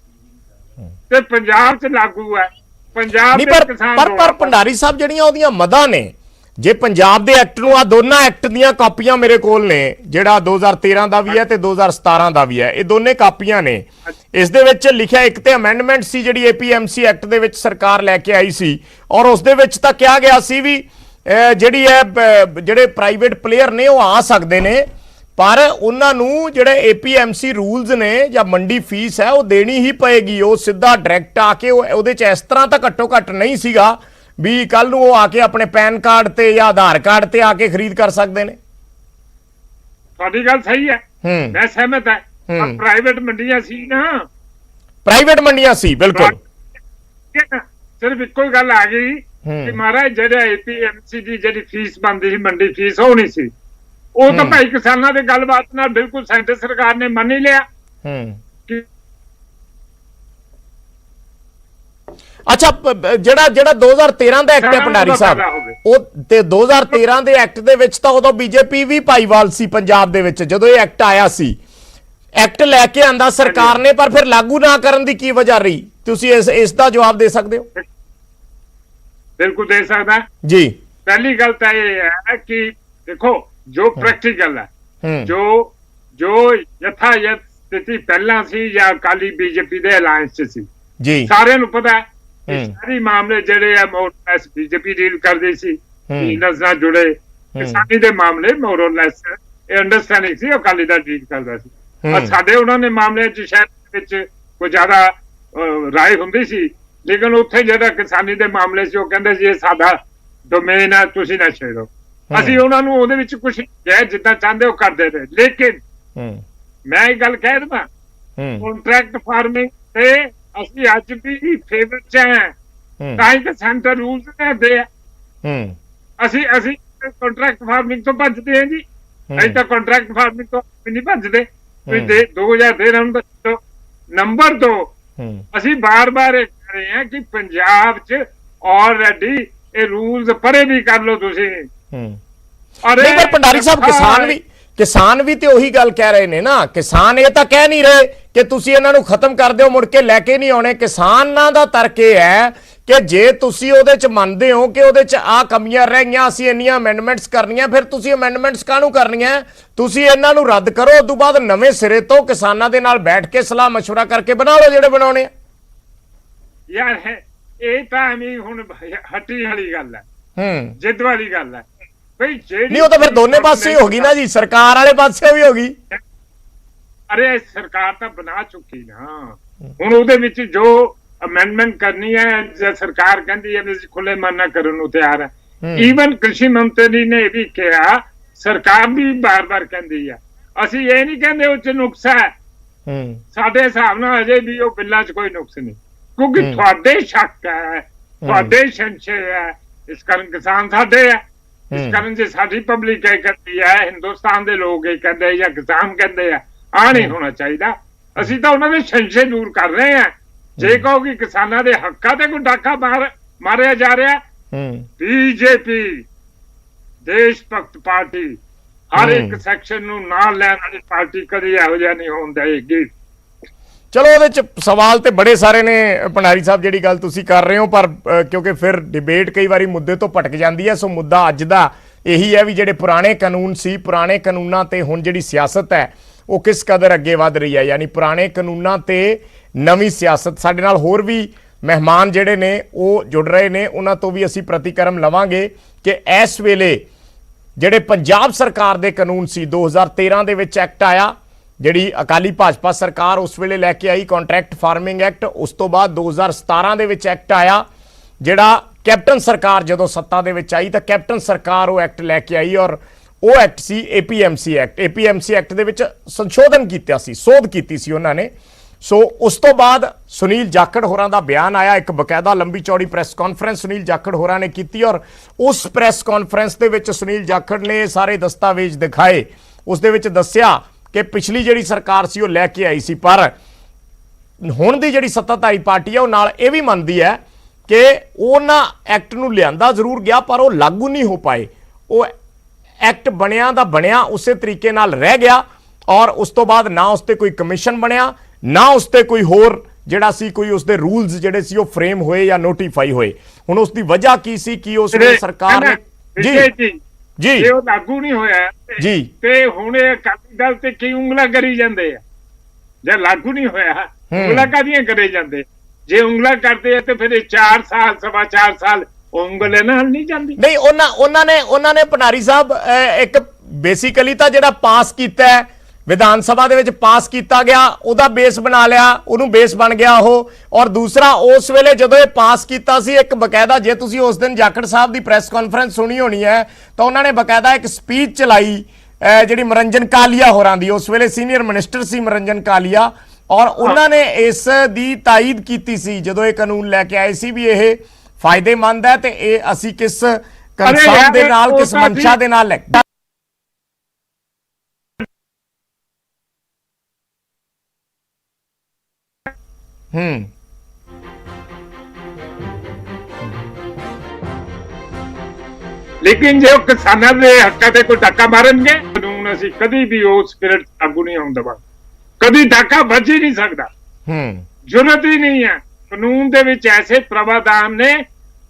ਤੇ ਪੰਜਾਬ ਚ ਲਾਗੂ ਹੈ। ਪੰਜਾਬ ਦੇ ਕਿਸਾਨ ਪਰ ਭੰਡਾਰੀ ਸਾਹਿਬ ਜਿਹੜੀਆਂ ਉਹਦੀਆਂ ਮਦਾਂ ਨੇ, ਜੇ ਪੰਜਾਬ ਦੇ ਐਕਟ ਨੂੰ, ਆ ਦੋਨਾਂ ਐਕਟ ਦੀਆਂ ਕਾਪੀਆਂ ਮੇਰੇ ਕੋਲ ਨੇ, ਜਿਹੜਾ 2013 ਦਾ ਵੀ ਹੈ ਤੇ 2017 ਦਾ ਵੀ ਹੈ, ਇਹ ਦੋਨੇ ਕਾਪੀਆਂ ਨੇ। ਇਸ ਦੇ ਵਿੱਚ ਲਿਖਿਆ ਇੱਕ ਤੇ ਅਮੈਂਡਮੈਂਟ ਸੀ ਜਿਹੜੀ APMC ਐਕਟ ਦੇ ਵਿੱਚ ਸਰਕਾਰ ਲੈ ਕੇ ਆਈ ਸੀ, ਔਰ ਉਸ ਦੇ ਵਿੱਚ ਤਾਂ ਕਿਹਾ ਗਿਆ ਸੀ ਵੀ ਜਿਹੜੀ ਹੈ ਜਿਹੜੇ ਪ੍ਰਾਈਵੇਟ ਪਲੇਅਰ ਨੇ ਉਹ ਆ ਸਕਦੇ ਨੇ, ਪਰ ਉਹਨਾਂ ਨੂੰ ਜਿਹੜੇ APMC ਰੂਲਸ ਨੇ ਜਾਂ ਮੰਡੀ ਫੀਸ ਹੈ ਉਹ ਦੇਣੀ ਹੀ ਪਏਗੀ। ਉਹ ਸਿੱਧਾ ਡਾਇਰੈਕਟ ਆ ਕੇ ਉਹਦੇ ਚ ਇਸ ਤਰ੍ਹਾਂ ਤਾਂ ਘੱਟੋ ਘੱਟ ਨਹੀਂ ਸੀਗਾ ਵੀ ਕੱਲ ਨੂੰ ਉਹ ਆ ਕੇ ਆਪਣੇ ਪੈਨ ਕਾਰਡ ਤੇ ਜਾਂ ਆਧਾਰ ਕਾਰਡ ਤੇ ਆ ਕੇ ਖਰੀਦ ਕਰ ਸਕਦੇ ਨੇ। ਤੁਹਾਡੀ ਗੱਲ ਸਹੀ ਹੈ, ਮੈਂ ਸਹਿਮਤ ਹਾਂ। ਪ੍ਰਾਈਵੇਟ ਮੰਡੀਆਂ ਸੀ ਨਾ, ਪ੍ਰਾਈਵੇਟ ਮੰਡੀਆਂ ਸੀ, ਬਿਲਕੁਲ। ਸਿਰਫ ਇੱਕੋ ਗੱਲ ਆ ਗਈ ਕਿ ਮਹਾਰਾਜ ਜਿਹੜਾ APMC ਦੀ ਜਿਹੜੀ ਫੀਸ ਬਣਦੀ ਸੀ, ਮੰਡੀ ਫੀਸ, ਉਹ ਨਹੀਂ ਸੀ। ਉਹ ਤਾਂ ਭਾਈ ਕਿਸਾਨਾਂ ਦੇ ਗੱਲਬਾਤ ਨਾਲ ਬਿਲਕੁਲ ਸੈਂਟਰ ਸਰਕਾਰ ਨੇ ਮੰਨ ਹੀ ਲਿਆ। ਅੱਛਾ, ਜਿਹੜਾ 2013 ਦਾ ਐਕਟ ਹੈ ਭੰਡਾਰੀ ਸਾਹਿਬ, ਉਹ ਤੇ 2013 ਦੇ ਐਕਟ ਦੇ ਵਿੱਚ ਤਾਂ ਉਦੋਂ ਬੀਜੇਪੀ ਵੀ ਭਾਈਵਾਲ ਸੀ ਪੰਜਾਬ ਦੇ ਵਿੱਚ ਜਦੋਂ ਇਹ ਐਕਟ ਆਇਆ ਸੀ। ਐਕਟ ਲੈ ਕੇ ਆਂਦਾ ਸਰਕਾਰ ਨੇ, ਪਰ ਫਿਰ ਲਾਗੂ ਨਾ ਕਰਨ ਦੀ ਕੀ ਵਜ੍ਹਾ ਰਹੀ? ਤੁਸੀਂ ਇਸ ਦਾ ਜਵਾਬ ਦੇ ਸਕਦੇ ਹੋ? ਬਿਲਕੁਲ ਦੇ ਸਕਦਾ ਜੀ। ਪਹਿਲੀ ਗੱਲ ਤਾਂ ਇਹ ਹੈ ਕਿ ਦੇਖੋ, ਜੋ ਪ੍ਰੈਕਟੀਕਲ ਹੈ, ਜੋ ਯਥਾਰਥ ਸਥਿਤੀ ਪਹਿਲਾਂ ਸੀ ਜਾਂ ਅਕਾਲੀ ਬੀਜੇਪੀ ਦੇ ਅਲਾਇੰਸ ਚ ਸੀ, ਜੀ ਸਾਰਿਆਂ ਨੂੰ ਪਤਾ ਹੈ। ਸਾਰੇ ਮਾਮਲੇ ਜਿਹੜੇ ਆ ਮੋਰਲੈਸ ਬੀਜੇਪੀ ਡੀਲ ਕਰਦੀ ਸੀ, ਬਿਜ਼ਨਸ ਨਾਲ ਜੁੜੇ ਕਿਸਾਨੀ ਦੇ ਮਾਮਲੇ ਮੋਰਲੈਸ ਇਹ ਅੰਡਰਸਟੈਂਡਿੰਗ ਸੀ, ਅਕਾਲੀ ਦਲ ਡੀਲ ਕਰਦਾ ਸੀ। ਸਾਡੇ ਉਹਨਾਂ ਨੇ ਮਾਮਲੇ ਚ ਸ਼ਹਿਰ ਵਿੱਚ ਕੋਈ ਜ਼ਿਆਦਾ ਰਾਏ ਹੁੰਦੀ ਸੀ, ਲੇਕਿਨ ਉੱਥੇ ਜਿਹੜਾ ਕਿਸਾਨੀ ਦੇ ਮਾਮਲੇ ਸੀ ਉਹ ਕਹਿੰਦੇ ਸੀ ਇਹ ਸਾਡਾ ਡੋਮੇਨ ਹੈ, ਤੁਸੀਂ ਨਾ ਛੇੜੋ। ਅਸੀਂ ਉਹਨਾਂ ਨੂੰ ਉਹਦੇ ਵਿੱਚ ਕੁਝ ਜਿੱਦਾਂ ਚਾਹੁੰਦੇ ਉਹ ਕਰਦੇ ਰਹੇ, ਲੇਕਿਨ ਮੈਂ ਇਹ ਗੱਲ ਕਹਿ ਦਵਾਂ, ਕੰਟਰੈਕਟ ਫਾਰਮਿੰਗ ਤੇ ਅਸੀਂ ਅੱਜ ਵੀ ਫੇਵਰ ਚ ਹਾਂ, ਤਾਂ ਹੀ ਤਾਂ ਸੈਂਟਰ ਰੂਲਸ ਕਰਦੇ ਆ। ਅਸੀਂ ਕੰਟਰੈਕਟ ਫਾਰਮਿੰਗ ਤੋਂ ਭੱਜਦੇ ਹਾਂ ਜੀ, ਅਸੀਂ ਤਾਂ ਕੰਟਰੈਕਟ ਫਾਰਮਿੰਗ ਤੋਂ ਨਹੀਂ ਭੱਜਦੇ। ਤੁਸੀਂ 2013 ਨੂੰ ਦੱਸੋ। ਨੰਬਰ 2, ਅਸੀਂ ਬਾਰ-ਬਾਰ ਇਹ ਕਹਿ ਰਹੇ ਹਾਂ ਕਿ ਪੰਜਾਬ 'ਚ ਆਲਰੇਡੀ ਇਹ ਰੂਲਸ ਪਰੇ ਵੀ ਕਰ ਲਓ ਤੁਸੀਂ। ਨਹੀਂ ਪਰ ਭੰਡਾਰੀ ਸਾਹਿਬ ਕਿਸਾਨ ਵੀ ਤੇ ਉਹੀ ਗੱਲ ਕਹਿ ਰਹੇ ਨੇ ਨਾ। ਕਿਸਾਨ ਇਹ ਤਾਂ ਕਹਿ ਨਹੀਂ ਰਹੇ ਕਿ ਤੁਸੀਂ ਇਹਨਾਂ ਨੂੰ ਖਤਮ ਕਰ ਦਿਓ, ਮੁੜ ਕੇ ਲੈ ਕੇ ਨਹੀਂ ਆਉਣੇ। ਕਿਸਾਨਾਂ ਦਾ ਤਰਕ ਇਹ ਹੈ ਕਿ ਜੇ ਤੁਸੀਂ ਉਹਦੇ ਚ ਮੰਨਦੇ ਹੋ ਕਿ ਉਹਦੇ ਚ ਆ ਕਮੀਆਂ ਰਹਿ ਗਈਆਂ, ਅਸੀਂ ਇੰਨੀਆਂ ਅਮੈਂਡਮੈਂਟਸ ਕਰਨੀਆਂ, ਫਿਰ ਤੁਸੀਂ ਅਮੈਂਡਮੈਂਟਸ ਕਾਹਨੂੰ ਕਰਨੀਆਂ? ਤੁਸੀਂ ਇਹਨਾਂ ਨੂੰ ਰੱਦ ਕਰੋ, ਉਸ ਤੋਂ ਬਾਅਦ ਨਵੇਂ ਸਿਰੇ ਤੋਂ ਕਿਸਾਨਾਂ ਦੇ ਨਾਲ ਬੈਠ ਕੇ ਸਲਾਹ ਮਸ਼ਵਰਾ ਕਰਕੇ ਬਣਾ ਲਓ ਜਿਹੜੇ ਬਣਾਉਣੇ ਆ। ਯਾਰ ਇਹ ਤਾਂ ਐਵੇਂ ਹੁਣ ਹੱਟੀ ਵਾਲੀ ਗੱਲ ਹੈ, ਜਿੱਦ ਵਾਲੀ ਗੱਲ ਹੈ ਬਈ। ਨਹੀਂ ਉਹ ਤਾਂ ਫਿਰ ਦੋਨੇ ਪਾਸੇ ਹੋ ਗਈ ਨਾ ਜੀ, ਸਰਕਾਰ ਵਾਲੇ ਪਾਸੇ ਵੀ ਹੋ ਗਈ। ਅਰੇ ਸਰਕਾਰ ਤਾਂ ਬਣਾ ਚੁੱਕੀ ਨਾ, ਹੁਣ ਉਹਦੇ ਵਿੱਚ ਜੋ ਅਮੈਂਡਮੈਂਟ ਕਰਨੀ ਹੈ ਜੇ ਸਰਕਾਰ ਕਹਿੰਦੀ ਹੈ ਅਸੀਂ ਖੁੱਲੇ ਮਨ ਨਾਲ ਕਰਨ ਨੂੰ ਤਿਆਰ ਹੈ। ਈਵਨ ਕ੍ਰਿਸ਼ੀ ਮੰਤਰੀ ਨੇ ਇਹ ਵੀ ਕਿਹਾ, ਸਰਕਾਰ ਵੀ ਬਾਰ-ਬਾਰ ਕਹਿੰਦੀ ਹੈ, ਅਸੀਂ ਇਹ ਨਹੀਂ ਕਹਿੰਦੇ ਉਹ ਚ ਨੁਕਸ ਹੈ। ਸਾਡੇ ਹਿਸਾਬ ਨਾਲ ਅਜੇ ਵੀ ਉਹ ਬਿੱਲਾਂ ਚ ਕੋਈ ਨੁਕਸ ਨਹੀਂ, ਕਿਉਂਕਿ ਤੁਹਾਡੇ ਸ਼ੱਕ ਹੈ, ਤੁਹਾਡੇ ਸੰਸ਼ੇ ਹੈ, ਇਸ ਕਾਰਨ ਕਿਸਾਨ ਸਾਡੇ ਹੈ। ਇਸ ਕਾਰਨ ਜੇ ਸਾਡੀ ਪਬਲਿਕ ਇਹ ਕਹਿੰਦੀ ਹੈ, ਹਿੰਦੁਸਤਾਨ ਦੇ ਲੋਕ ਇਹ ਕਹਿੰਦੇ ਜਾਂ ਕਿਸਾਨ ਕਹਿੰਦੇ ਆ, ਆ ਨਹੀਂ ਹੋਣਾ ਚਾਹੀਦਾ। ਅਸੀਂ ਤਾਂ ਉਹਨਾਂ ਦੇ ਸੰਸ਼ੇ ਦੂਰ ਕਰ ਰਹੇ ਹਾਂ। ਜੇ ਕਹੋ ਕਿ ਕਿਸਾਨਾਂ ਦੇ ਹੱਕਾਂ ਤੇ ਕੋਈ ਡਾਕਾ ਮਾਰਿਆ ਜਾ ਰਿਹਾ, ਬੀਜੇਪੀ ਦੇਸ਼ ਭਗਤ ਪਾਰਟੀ ਹਰ ਇੱਕ ਸੈਕਸ਼ਨ ਨੂੰ ਨਾਲ ਲੈਣ ਵਾਲੀ ਪਾਰਟੀ ਕਦੀ ਇਹੋ ਜਿਹਾ ਨਹੀਂ ਹੋਣ ਦੇਗੀ। ਚਲੋ ਉਹਦੇ ਚ ਸਵਾਲ ਤੇ ਬੜੇ ਸਾਰੇ ਨੇ ਭੰਡਾਰੀ ਸਾਹਿਬ, ਜਿਹੜੀ ਗੱਲ ਤੁਸੀਂ ਕਰ ਰਹੇ ਹੋ, ਪਰ ਕਿਉਂਕਿ ਫਿਰ ਡਿਬੇਟ ਕਈ ਵਾਰੀ ਮੁੱਦੇ ਤੋਂ ਭਟਕ ਜਾਂਦੀ ਹੈ। ਸੋ ਮੁੱਦਾ ਅੱਜ ਦਾ ਇਹੀ ਹੈ ਵੀ ਜਿਹੜੇ ਪੁਰਾਣੇ ਕਾਨੂੰਨ ਸੀ, ਪੁਰਾਣੇ ਕਾਨੂੰਨਾਂ ਤੇ ਹੁਣ ਜਿਹੜੀ ਸਿਆਸਤ ਹੈ ਉਹ ਕਿਸ ਕਦਰ ਅੱਗੇ ਵਧ ਰਹੀ ਹੈ, ਯਾਨੀ ਪੁਰਾਣੇ ਕਾਨੂੰਨਾਂ ਤੇ ਨਵੀਂ ਸਿਆਸਤ। ਸਾਡੇ ਨਾਲ ਹੋਰ ਵੀ ਮਹਿਮਾਨ ਜਿਹੜੇ ਨੇ ਉਹ ਜੁੜ ਰਹੇ ਨੇ, ਉਹਨਾਂ ਤੋਂ ਵੀ ਅਸੀਂ ਪ੍ਰਤੀਕਰਮ ਲਵਾਂਗੇ ਕਿ ਇਸ ਵੇਲੇ ਜਿਹੜੇ ਪੰਜਾਬ ਸਰਕਾਰ ਦੇ ਕਾਨੂੰਨ ਸੀ, 2013 ਦੇ ਵਿੱਚ ਐਕਟ ਆਇਆ, ਜਿਹੜੀ ਅਕਾਲੀ ਭਾਜਪਾ ਸਰਕਾਰ ਉਸ ਵੇਲੇ ਲੈ ਕੇ ਆਈ ਕੰਟਰੈਕਟ ਫਾਰਮਿੰਗ ਐਕਟ। ਉਸ ਤੋਂ ਬਾਅਦ 2017 ਦੇ ਵਿੱਚ ਐਕਟ ਆਇਆ, ਜਿਹੜਾ ਕੈਪਟਨ ਸਰਕਾਰ ਜਦੋਂ ਸੱਤਾ ਦੇ ਵਿੱਚ ਆਈ ਤਾਂ ਕੈਪਟਨ ਸਰਕਾਰ ਉਹ ਐਕਟ ਲੈ ਕੇ ਆਈ, ਔਰ ਉਹ ਐਕਟ ਸੀ APMC ਐਕਟ। APMC ਐਕਟ ਦੇ ਵਿੱਚ ਸੰਸ਼ੋਧਨ ਕੀਤਾ ਸੀ, ਸੋਧ ਕੀਤੀ ਸੀ ਉਹਨਾਂ ਨੇ। ਸੋ ਉਸ ਤੋਂ ਬਾਅਦ ਸੁਨੀਲ ਜਾਖੜ ਹੋਰਾਂ ਦਾ ਬਿਆਨ ਆਇਆ, ਇੱਕ ਬਕਾਇਦਾ ਲੰਬੀ ਚੌੜੀ ਪ੍ਰੈਸ ਕਾਨਫਰੰਸ ਸੁਨੀਲ ਜਾਖੜ ਹੋਰਾਂ ਨੇ ਕੀਤੀ, ਔਰ ਉਸ ਪ੍ਰੈਸ ਕਾਨਫਰੰਸ ਦੇ ਵਿੱਚ ਸੁਨੀਲ ਜਾਖੜ ਨੇ ਸਾਰੇ ਦਸਤਾਵੇਜ਼ ਦਿਖਾਏ। ਉਸ ਦੇ ਵਿੱਚ ਦੱਸਿਆ ਕਿ ਪਿਛਲੀ ਜਿਹੜੀ ਸਰਕਾਰ ਸੀ ਉਹ ਲੈ ਕੇ ਆਈ ਸੀ, ਪਰ ਹੁਣ ਦੀ ਜਿਹੜੀ ਸੱਤਾਧਾਰੀ ਪਾਰਟੀ ਹੈ ਉਹ ਨਾਲ ਇਹ ਵੀ ਮੰਨਦੀ ਹੈ ਕਿ ਉਹਨਾਂ ਐਕਟ ਨੂੰ ਲਿਆਂਦਾ ਜ਼ਰੂਰ ਗਿਆ ਪਰ ਉਹ ਲਾਗੂ ਨਹੀਂ ਹੋ ਪਾਏ। ਉਹ ਐਕਟ ਬਣਿਆ ਦਾ ਬਣਿਆ ਉਸੇ ਤਰੀਕੇ ਨਾਲ ਰਹਿ ਗਿਆ, ਔਰ ਉਸ ਤੋਂ ਬਾਅਦ ਨਾ ਉਸ ਤੇ ਕੋਈ ਕਮਿਸ਼ਨ ਬਣਿਆ, ਨਾ ਉਸ ਤੇ ਕੋਈ ਹੋਰ ਜਿਹੜਾ ਸੀ ਕੋਈ ਉਸ ਦੇ ਰੂਲਸ ਜਿਹੜੇ ਸੀ ਉਹ ਫਰੇਮ ਹੋਏ ਜਾਂ ਨੋਟੀਫਾਈ ਹੋਏ। ਹੁਣ ਉਸ ਦੀ ਵਜ੍ਹਾ ਕੀ ਸੀ ਕਿ ਉਸ ਵੇਲੇ ਸਰਕਾਰ ਨੇ ਜੀ ਉਹ ਲਾਗੂ ਨਹੀਂ ਹੋਇਆ ਜੀ, ਤੇ ਹੁਣ ਇਹ ਅਕਾਲੀ ਦਲ ਤੇ ਕੀ ਉਂਗਲਾਂ ਕਰੀ ਜਾਂਦੇ ਆ? ਜੇ ਲਾਗੂ ਨਹੀਂ ਹੋਇਆ ਉਂਗਲਾਂ ਕਾਹਦੀਆਂ ਕਰੇ ਜਾਂਦੇ? ਜੇ ਉਂਗਲਾਂ ਕਰਦੇ ਆ ਤੇ ਫਿਰ 4 ਸਾਲ 4.25 ਸਾਲ ਉਂਗਲ ਨਾਲ ਨਹੀਂ ਜਾਂਦੀ। ਨਹੀਂ ਉਹਨਾਂ ਨੇ ਭੰਡਾਰੀ ਸਾਹਿਬ ਇੱਕ ਬੇਸਿਕਲੀ ਤਾਂ ਜਿਹੜਾ ਪਾਸ ਕੀਤਾ ਹੈ ਵਿਧਾਨ ਸਭਾ ਦੇ ਵਿੱਚ ਪਾਸ ਕੀਤਾ ਗਿਆ ਉਹਦਾ ਬੇਸ ਬਣਾ ਲਿਆ, ਉਹਨੂੰ ਬੇਸ ਬਣ ਗਿਆ ਉਹ। ਔਰ ਦੂਸਰਾ ਉਸ ਵੇਲੇ ਜਦੋਂ ਇਹ ਪਾਸ ਕੀਤਾ ਸੀ ਇੱਕ ਬਕਾਇਦਾ, ਜੇ ਤੁਸੀਂ ਉਸ ਦਿਨ ਜਾਖੜ ਸਾਹਿਬ ਦੀ ਪ੍ਰੈਸ ਕਾਨਫਰੰਸ ਸੁਣੀ ਹੋਣੀ ਹੈ ਤਾਂ ਉਹਨਾਂ ਨੇ ਬਕਾਇਦਾ ਇੱਕ ਸਪੀਚ ਚਲਾਈ ਜਿਹੜੀ ਮਨਰੰਜਨ ਕਾਲੀਆ ਹੋਰਾਂ ਦੀ, ਉਸ ਵੇਲੇ ਸੀਨੀਅਰ ਮਿਨਿਸਟਰ ਸੀ ਮਨਰੰਜਨ ਕਾਲੀਆ, ਔਰ ਉਹਨਾਂ ਨੇ ਇਸ ਦੀ ਤਾਇਦ ਕੀਤੀ ਸੀ ਜਦੋਂ ਇਹ ਕਾਨੂੰਨ ਲੈ ਕੇ ਆਏ ਸੀ ਵੀ ਇਹ ਫਾਇਦੇਮੰਦ ਹੈ ਤੇ ਇਹ ਅਸੀਂ ਕਿਸ ਕੰਸਰਨ ਦੇ ਨਾਲ, ਕਿਸ ਮਨਸ਼ਾ ਦੇ ਨਾਲ ਲੈ ਲੇਕਿਨ ਜੇ ਉਹ ਕਿਸਾਨਾਂ ਦੇ ਹੱਕਾਂ ਤੇ ਕੋਈ ਧੱਕਾ ਮਾਰਨਗੇ, ਕਾਨੂੰਨ ਅਸੀਂ ਕਦੀ ਵੀ ਉਹ ਸਪਿਰਿਟ ਲਾਗੂ ਨਹੀਂ ਹੋਣ ਦੇਵਾਂਗੇ। ਕਦੀ ਧੱਕਾ ਵੱਜ ਹੀ ਨਹੀਂ ਸਕਦਾ, ਜ਼ਰੂਰਤ ਹੀ ਨਹੀਂ ਹੈ। ਕਾਨੂੰਨ ਦੇ ਵਿੱਚ ਐਸੇ ਪ੍ਰਾਵਧਾਨ ਨੇ,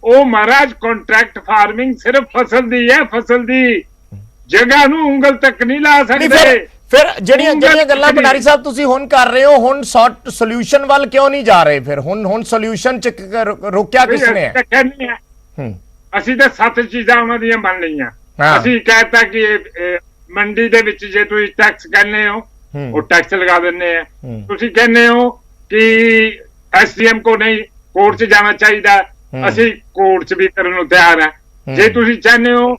ਉਹ ਮਹਾਰਾਜ ਕੰਟਰੈਕਟ ਫਾਰਮਿੰਗ ਸਿਰਫ ਫਸਲ ਦੀ ਹੈ, ਫਸਲ ਦੀ ਜਗ੍ਹਾ ਨੂੰ ਉਂਗਲ ਤੱਕ ਨਹੀਂ ਲਾ ਸਕਦੇ। ਫਿਰ ਜਿਹੜੀਆਂ ਗੱਲਾਂ ਭੰਡਾਰੀ ਸਾਹਿਬ ਤੁਸੀਂ ਹੁਣ ਕਰ ਰਹੇ ਹੋ, ਹੁਣ ਸੋਲੂਸ਼ਨ ਵੱਲ ਕਿਉਂ ਨਹੀਂ ਜਾ ਰਹੇ? ਫਿਰ ਹੁਣ ਸੋਲੂਸ਼ਨ ਚ ਰੋਕਿਆ ਕਿਸ ਨੇ? ਅਸੀਂ ਤਾਂ 7 ਚੀਜ਼ਾਂ ਉਹਨਾਂ ਦੀਆਂ ਮੰਨ ਲਈਆਂ। ਅਸੀਂ ਕਹਿਤਾ ਕਿ ਮੰਡੀ ਦੇ ਵਿੱਚ ਜੇ ਤੁਸੀਂ ਟੈਕਸ ਕਹਿੰਦੇ ਹੋ ਉਹ ਟੈਕਸ ਲਗਾ ਦਿੰਦੇ ਆ। ਤੁਸੀਂ ਕਹਿੰਦੇ ਹੋ ਕਿ SDM ਕੋ ਨਹੀਂ ਕੋਰਟ 'ਚ ਜਾਣਾ ਚਾਹੀਦਾ, ਅਸੀਂ ਕੋਰਟ 'ਚ ਵੀ ਕਰਨ ਨੂੰ ਤਿਆਰ ਹਾਂ। ਜੇ ਤੁਸੀਂ ਚਾਹੁੰਦੇ ਹੋ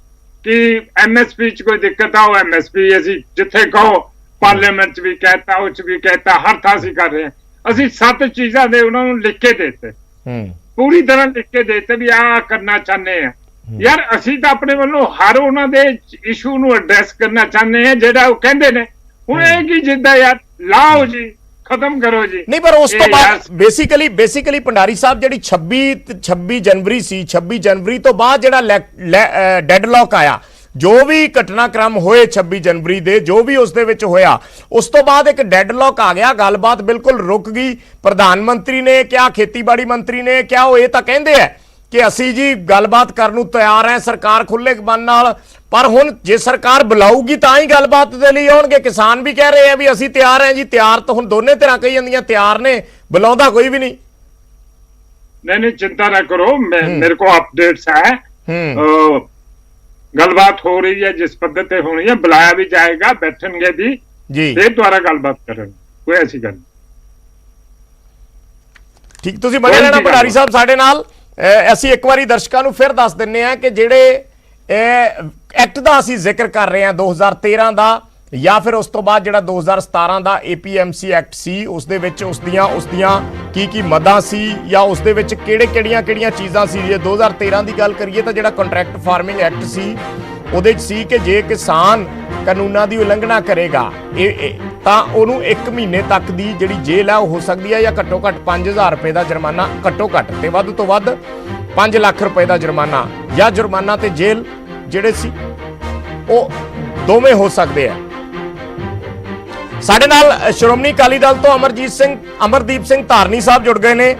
ਕਿ MSP 'ਚ ਕੋਈ ਦਿੱਕਤ ਆ, ਉਹ MSP ਅਸੀਂ ਜਿੱਥੇ ਕਹੋ ਪਾਰਲੀਮੈਂਟ 'ਚ ਵੀ ਕਹਿਤਾ, ਉਹ 'ਚ ਵੀ ਕਹਿਤਾ, ਹਰ ਥਾਂ ਅਸੀਂ ਕਰ ਰਹੇ ਹਾਂ। ਅਸੀਂ 7 ਚੀਜ਼ਾਂ ਦੇ ਉਹਨਾਂ ਨੂੰ ਲਿਖ ਕੇ ਦੇਤੇ, ਪੂਰੀ ਤਰ੍ਹਾਂ ਲਿਖ ਕੇ ਦੇਤੇ ਵੀ ਆਹ ਕਰਨਾ ਚਾਹੁੰਦੇ ਆ। ਯਾਰ ਅਸੀਂ ਤਾਂ ਆਪਣੇ ਵੱਲੋਂ ਹਰ ਉਹਨਾਂ ਦੇ ਇਸ਼ੂ ਨੂੰ ਐਡਰੈਸ ਕਰਨਾ ਚਾਹੁੰਦੇ ਆ ਜਿਹੜਾ ਉਹ ਕਹਿੰਦੇ ਨੇ। ਹੁਣ ਇਹ ਕੀ ਜਿੱਦਾਂ ਯਾਰ ਲਾਓ ਜੀ, ਖਤਮ ਕਰੋ ਜੀ। ਨਹੀਂ, ਪਰ ਉਸ ਤੋਂ ਬਾਅਦ ਬੇਸਿਕਲੀ ਭੰਡਾਰੀ ਸਾਹਿਬ ਜਿਹੜੀ 26 ਜਨਵਰੀ ਸੀ, 26 ਜਨਵਰੀ ਤੋਂ ਬਾਅਦ ਜਿਹੜਾ ਡੈਡਲੌਕ ਆਇਆ, ਜੋ ਵੀ ਘਟਨਾਕ੍ਰਮ ਹੋਏ 26 ਜਨਵਰੀ ਦੇ, ਜੋ ਵੀ ਉਸ ਦੇ ਵਿੱਚ ਹੋਇਆ, ਉਸ ਤੋਂ ਬਾਅਦ ਇੱਕ ਡੈਡਲੌਕ ਆ ਗਿਆ, ਗੱਲਬਾਤ ਬਿਲਕੁਲ ਰੁਕ ਗਈ। ਪ੍ਰਧਾਨ ਮੰਤਰੀ ਨੇ ਕਿਹਾ, ਖੇਤੀਬਾੜੀ ਮੰਤਰੀ ਨੇ ਕਿਹਾ, ਉਹ ਇਹ ਤਾਂ ਕਹਿੰਦੇ ਆ ਕਿ ਅਸੀਂ ਜੀ ਗੱਲਬਾਤ ਕਰਨ ਨੂੰ ਤਿਆਰ ਹੈ, ਸਰਕਾਰ ਖੁੱਲੇ ਮਨ ਨਾਲ। ਪਰ ਹੁਣ ਜੇ ਸਰਕਾਰ ਬੁਲਾਊਗੀ ਤਾਂ ਹੀ ਗੱਲਬਾਤ ਦੇ ਲਈ ਆਉਣਗੇ। ਕਿਸਾਨ ਵੀ ਕਹਿ ਰਹੇ ਆ ਵੀ ਅਸੀਂ ਤਿਆਰ ਹਾਂ ਜੀ। ਤਿਆਰ ਤਾਂ ਹੁਣ ਦੋਨੇ ਧਿਰਾਂ ਕਹੀ ਜਾਂਦੀਆਂ ਤਿਆਰ ਨੇ, ਬੁਲਾਉਂਦਾ ਕੋਈ ਵੀ ਨਹੀਂ। नहीं, चिंता ना करो, मेरे को अपडेट्स है। गलबात हो रही है, जिस पद्धति हो रही है, बुलाया भी जाएगा, बैठेंगे भी जी, फिर द्वारा गलबात करेंगे, कोई ऐसी गल नहीं। ठीक, ਤੁਸੀਂ ਬਣੇ ਰਹਿਣਾ ਭੰਡਾਰੀ ਸਾਹਿਬ ਸਾਡੇ ਨਾਲ। ਅਸੀਂ ਇੱਕ ਵਾਰੀ ਦਰਸ਼ਕਾਂ ਨੂੰ ਫਿਰ ਦੱਸ ਦਿੰਨੇ ਆ ਕਿ ਜਿਹੜੇ ਐਕਟ ਦਾ ਅਸੀਂ ਜ਼ਿਕਰ ਕਰ ਰਹੇ ਹਾਂ 2013 ਦਾ, ਜਾਂ ਫਿਰ ਉਸ ਤੋਂ ਬਾਅਦ ਜਿਹੜਾ 2017 ਦਾ APMC ਐਕਟ ਸੀ, ਉਸ ਦੇ ਵਿੱਚ ਉਸ ਦੀਆਂ ਕੀ ਮਦਾਂ ਸੀ, ਜਾਂ ਉਸ ਦੇ ਵਿੱਚ ਕਿਹੜੀਆਂ ਚੀਜ਼ਾਂ ਸੀ। ਜੇ 2013 ਦੀ ਗੱਲ ਕਰੀਏ ਤਾਂ ਜਿਹੜਾ ਕੰਟਰੈਕਟ ਫਾਰਮਿੰਗ ਐਕਟ ਸੀ, ਉਹਦੇ 'ਚ ਸੀ ਕਿ ਜੇ ਕਿਸਾਨ ਕਾਨੂੰਨਾਂ ਦੀ ਉਲੰਘਣਾ ਕਰੇਗਾ ਤਾਂ ਉਹਨੂੰ 1 ਮਹੀਨੇ ਤੱਕ ਦੀ ਜਿਹੜੀ ਜੇਲ੍ਹ ਹੈ ਉਹ ਹੋ ਸਕਦੀ ਹੈ, ਜਾਂ ਘੱਟੋ ਘੱਟ 5000 ਰੁਪਏ ਦਾ ਜੁਰਮਾਨਾ, ਘੱਟੋ ਘੱਟ ਤੇ ਵੱਧ ਤੋਂ ਵੱਧ 5 ਲੱਖ ਰੁਪਏ ਦਾ ਜੁਰਮਾਨਾ, ਜਾਂ ਜੁਰਮਾਨਾ ਤੇ ਜੇਲ੍ਹ ਜਿਹੜੇ ਸੀ ਉਹ ਦੋਵੇਂ ਹੋ ਸਕਦੇ ਆ। ਸਾਡੇ ਨਾਲ ਸ਼੍ਰੋਮਣੀ ਅਕਾਲੀ ਦਲ ਤੋਂ ਅਮਰਦੀਪ ਸਿੰਘ ਧਾਰਨੀ ਸਾਹਿਬ ਜੁੜ ਗਏ ਨੇ।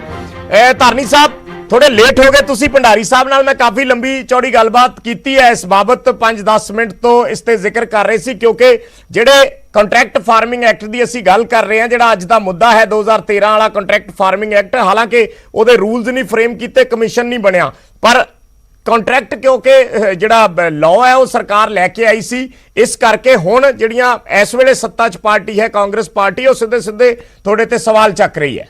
ਧਾਰਨੀ ਸਾਹਿਬ, ਥੋੜੇ ਲੇਟ ਹੋ ਗਏ ਤੁਸੀਂ। ਭੰਡਾਰੀ ਸਾਹਿਬ ਨਾਲ ਮੈਂ ਕਾਫੀ ਲੰਬੀ ਚੌੜੀ ਗੱਲਬਾਤ ਕੀਤੀ ਹੈ ਇਸ ਬਾਬਤ, 5-10 ਮਿੰਟ ਤੋਂ ਇਸ ਤੇ ਜ਼ਿਕਰ ਕਰ ਰਹੇ ਸੀ, ਕਿਉਂਕਿ ਜਿਹੜੇ ਕੰਟਰੈਕਟ ਫਾਰਮਿੰਗ ਐਕਟ ਦੀ ਅਸੀਂ ਗੱਲ ਕਰ ਰਹੇ ਹਾਂ, ਜਿਹੜਾ ਅੱਜ ਦਾ ਮੁੱਦਾ ਹੈ 2013 ਵਾਲਾ ਕੰਟਰੈਕਟ ਫਾਰਮਿੰਗ ਐਕਟ, ਹਾਲਾਂਕਿ ਉਹਦੇ ਰੂਲਸ ਨਹੀਂ ਫਰੇਮ ਕੀਤੇ, ਕਮਿਸ਼ਨ ਨਹੀਂ ਬਣਿਆ, ਪਰ ਕੰਟਰੈਕਟ ਕਿਉਂਕਿ ਜਿਹੜਾ ਲਾਅ ਹੈ ਉਹ ਸਰਕਾਰ ਲੈ ਕੇ ਆਈ ਸੀ, ਇਸ ਕਰਕੇ ਹੁਣ ਜਿਹੜੀਆਂ ਇਸ ਵੇਲੇ ਸੱਤਾ 'ਚ ਪਾਰਟੀ ਹੈ ਕਾਂਗਰਸ ਪਾਰਟੀ, ਉਹ ਸਿੱਧੇ ਤੁਹਾਡੇ ਤੇ ਸਵਾਲ ਚੱਕ ਰਹੀ ਹੈ।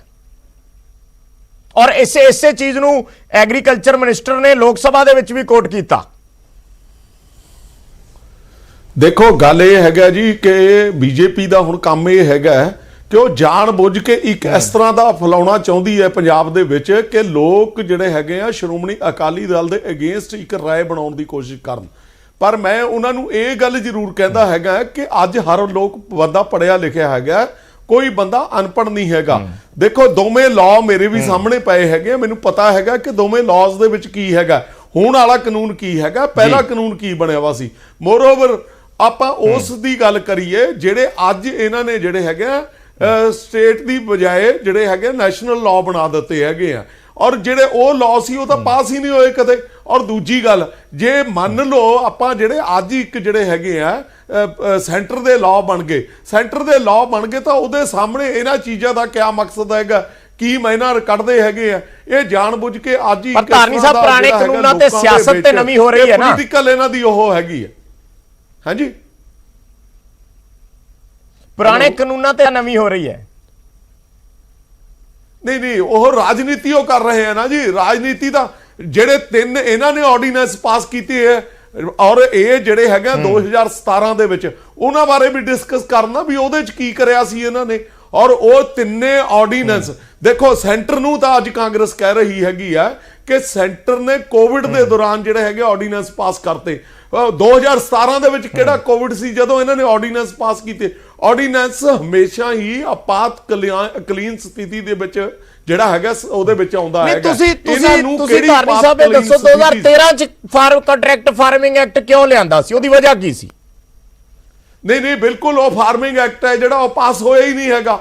ਔਰ ਇਸੇ ਚੀਜ਼ ਨੂੰ ਐਗਰੀਕਲਚਰ ਮਿਨਿਸਟਰ ਨੇ ਲੋਕ ਸਭਾ ਦੇ ਵਿੱਚ ਵੀ ਕੋਟ ਕੀਤਾ। ਦੇਖੋ, ਗੱਲ ਇਹ ਹੈਗਾ ਜੀ ਕਿ ਬੀਜੇਪੀ ਦਾ ਹੁਣ ਕੰਮ ਇਹ ਹੈਗਾ ਕਿ ਉਹ ਜਾਣ ਬੁੱਝ ਕੇ ਇੱਕ ਇਸ ਤਰ੍ਹਾਂ ਦਾ ਫੈਲਾਉਣਾ ਚਾਹੁੰਦੀ ਹੈ ਪੰਜਾਬ ਦੇ ਵਿੱਚ ਕਿ ਲੋਕ ਜਿਹੜੇ ਹੈਗੇ ਆ ਸ਼੍ਰੋਮਣੀ ਅਕਾਲੀ ਦਲ ਦੇ ਅਗੇਂਸਟ ਇੱਕ ਰਾਏ ਬਣਾਉਣ ਦੀ ਕੋਸ਼ਿਸ਼ ਕਰਨ। ਪਰ ਮੈਂ ਉਹਨਾਂ ਨੂੰ ਇਹ ਗੱਲ ਜ਼ਰੂਰ ਕਹਿੰਦਾ ਹੈਗਾ ਕਿ ਅੱਜ ਹਰ ਬੰਦਾ ਪੜ੍ਹਿਆ ਲਿਖਿਆ ਹੈਗਾ, ਕੋਈ ਬੰਦਾ ਅਨਪੜ੍ਹ ਨਹੀਂ ਹੈਗਾ। ਦੇਖੋ, ਦੋਵੇਂ ਲਾਅ ਮੇਰੇ ਵੀ ਸਾਹਮਣੇ ਪਏ ਹੈਗੇ, ਮੈਨੂੰ ਪਤਾ ਹੈਗਾ ਕਿ ਦੋਵੇਂ ਲਾਅਜ਼ ਦੇ ਵਿੱਚ ਕੀ ਹੈਗਾ, ਹੁਣ ਵਾਲਾ ਕਾਨੂੰਨ ਕੀ ਹੈਗਾ, ਪਹਿਲਾ ਕਾਨੂੰਨ ਕੀ ਬਣਿਆ ਵਾ ਸੀ। ਮੋਰਓਵਰ ਆਪਾਂ ਉਸ ਦੀ ਗੱਲ ਕਰੀਏ ਜਿਹੜੇ ਅੱਜ ਇਹਨਾਂ ਨੇ ਜਿਹੜੇ ਹੈਗੇ ਸਟੇਟ ਦੀ ਬਜਾਏ ਜਿਹੜੇ ਹੈਗੇ ਨੈਸ਼ਨਲ ਲਾਅ ਬਣਾ ਦਿੱਤੇ ਹੈਗੇ ਆ, ਔਰ ਜਿਹੜੇ ਉਹ ਲਾਅ ਸੀ ਉਹ ਤਾਂ ਪਾਸ ਹੀ ਨਹੀਂ ਹੋਏ ਕਦੇ। ਔਰ ਦੂਜੀ ਗੱਲ, ਜੇ ਮੰਨ ਲਓ ਆਪਾਂ ਜਿਹੜੇ ਅੱਜ ਇੱਕ ਜਿਹੜੇ ਹੈਗੇ ਆ ਸੈਂਟਰ ਦੇ ਲਾਅ ਬਣ ਗਏ, ਤਾਂ ਉਹਦੇ ਸਾਹਮਣੇ ਇਹਨਾਂ ਚੀਜ਼ਾਂ ਦਾ ਕਿਆ ਮਕਸਦ ਹੈਗਾ, ਕੀ ਮਾਇਨਾ ਕੱਢਦੇ ਹੈਗੇ ਆ। ਇਹ ਜਾਣਬੁੱਝ ਕੇ ਅੱਜ ਹੀ ਧਾਰਨੀ ਸਾਹਿਬ ਪੁਰਾਣੇ ਕਾਨੂੰਨਾਂ ਤੇ ਸਿਆਸਤ ਤੇ ਨਵੀਂ ਹੋ ਰਹੀ ਹੈ ਨਾ, ਪੋਲੀਟੀਕਲ ਇਹਨਾਂ ਦੀ ਉਹ ਹੈਗੀ ਹੈ। ਹਾਂਜੀ, ਪੁਰਾਣੇ ਕਾਨੂੰਨਾਂ ਤੇ ਨਵੀਂ ਹੋ ਰਹੀ ਹੈ। ਨਹੀਂ, ਉਹ ਰਾਜਨੀਤੀ ਉਹ ਕਰ ਰਹੇ ਆ ਨਾ ਜੀ। ਰਾਜਨੀਤੀ ਦਾ ਜਿਹੜੇ 3 ਇਹਨਾਂ ਨੇ ਆਰਡੀਨੈਂਸ ਪਾਸ ਕੀਤੇ ਹੈ, ਔਰ ਇਹ ਜਿਹੜੇ ਹੈਗੇ 2017 ਦੇ ਵਿੱਚ, ਉਹਨਾਂ ਬਾਰੇ ਵੀ ਡਿਸਕਸ ਕਰਨਾ ਵੀ ਉਹਦੇ ਚ ਕੀ ਕਰਿਆ ਸੀ ਇਹਨਾਂ ਨੇ। ਔਰ ਉਹ ਤਿੰਨੇ ਆਰਡੀਨੈਂਸ ਦੇਖੋ, ਸੈਂਟਰ ਨੂੰ ਤਾਂ ਅੱਜ ਕਾਂਗਰਸ ਕਹਿ ਰਹੀ ਹੈਗੀ ਆ ਕਿ ਸੈਂਟਰ ਨੇ ਕੋਵਿਡ ਦੇ ਦੌਰਾਨ ਜਿਹੜੇ ਹੈਗੇ ਆਰਡੀਨੈਂਸ ਪਾਸ ਕਰਤੇ। 2017 ਦੇ ਵਿੱਚ ਕਿਹੜਾ ਕੋਵਿਡ ਸੀ ਜਦੋਂ ਇਹਨਾਂ ਨੇ ਆਰਡੀਨੈਂਸ ਪਾਸ ਕੀਤੇ। ਆਰਡੀਨੈਂਸ ਹਮੇਸ਼ਾ ਹੀ ਆਪਾਤਕਾਲੀਨ ਸਥਿਤੀ ਦੇ ਵਿੱਚ ਜਿਹੜਾ ਹੈਗਾ ਉਹਦੇ ਵਿੱਚ ਆਉਂਦਾ ਹੈਗਾ। ਤੁਸੀਂ ਧਾਰਨੀ ਸਾਹਿਬ ਇਹ ਦੱਸੋ 2013 ਚ ਕੰਟਰੈਕਟ ਫਾਰਮਿੰਗ ਐਕਟ ਕਿਉਂ ਲਿਆਂਦਾ ਸੀ, ਉਹਦੀ ਵਜ੍ਹਾ ਕੀ ਸੀ? ਨਹੀਂ, ਬਿਲਕੁਲ ਉਹ ਫਾਰਮਿੰਗ ਐਕਟ ਹੈ ਜਿਹੜਾ ਉਹ ਪਾਸ ਹੋਇਆ ਹੀ ਨਹੀਂ ਹੈਗਾ।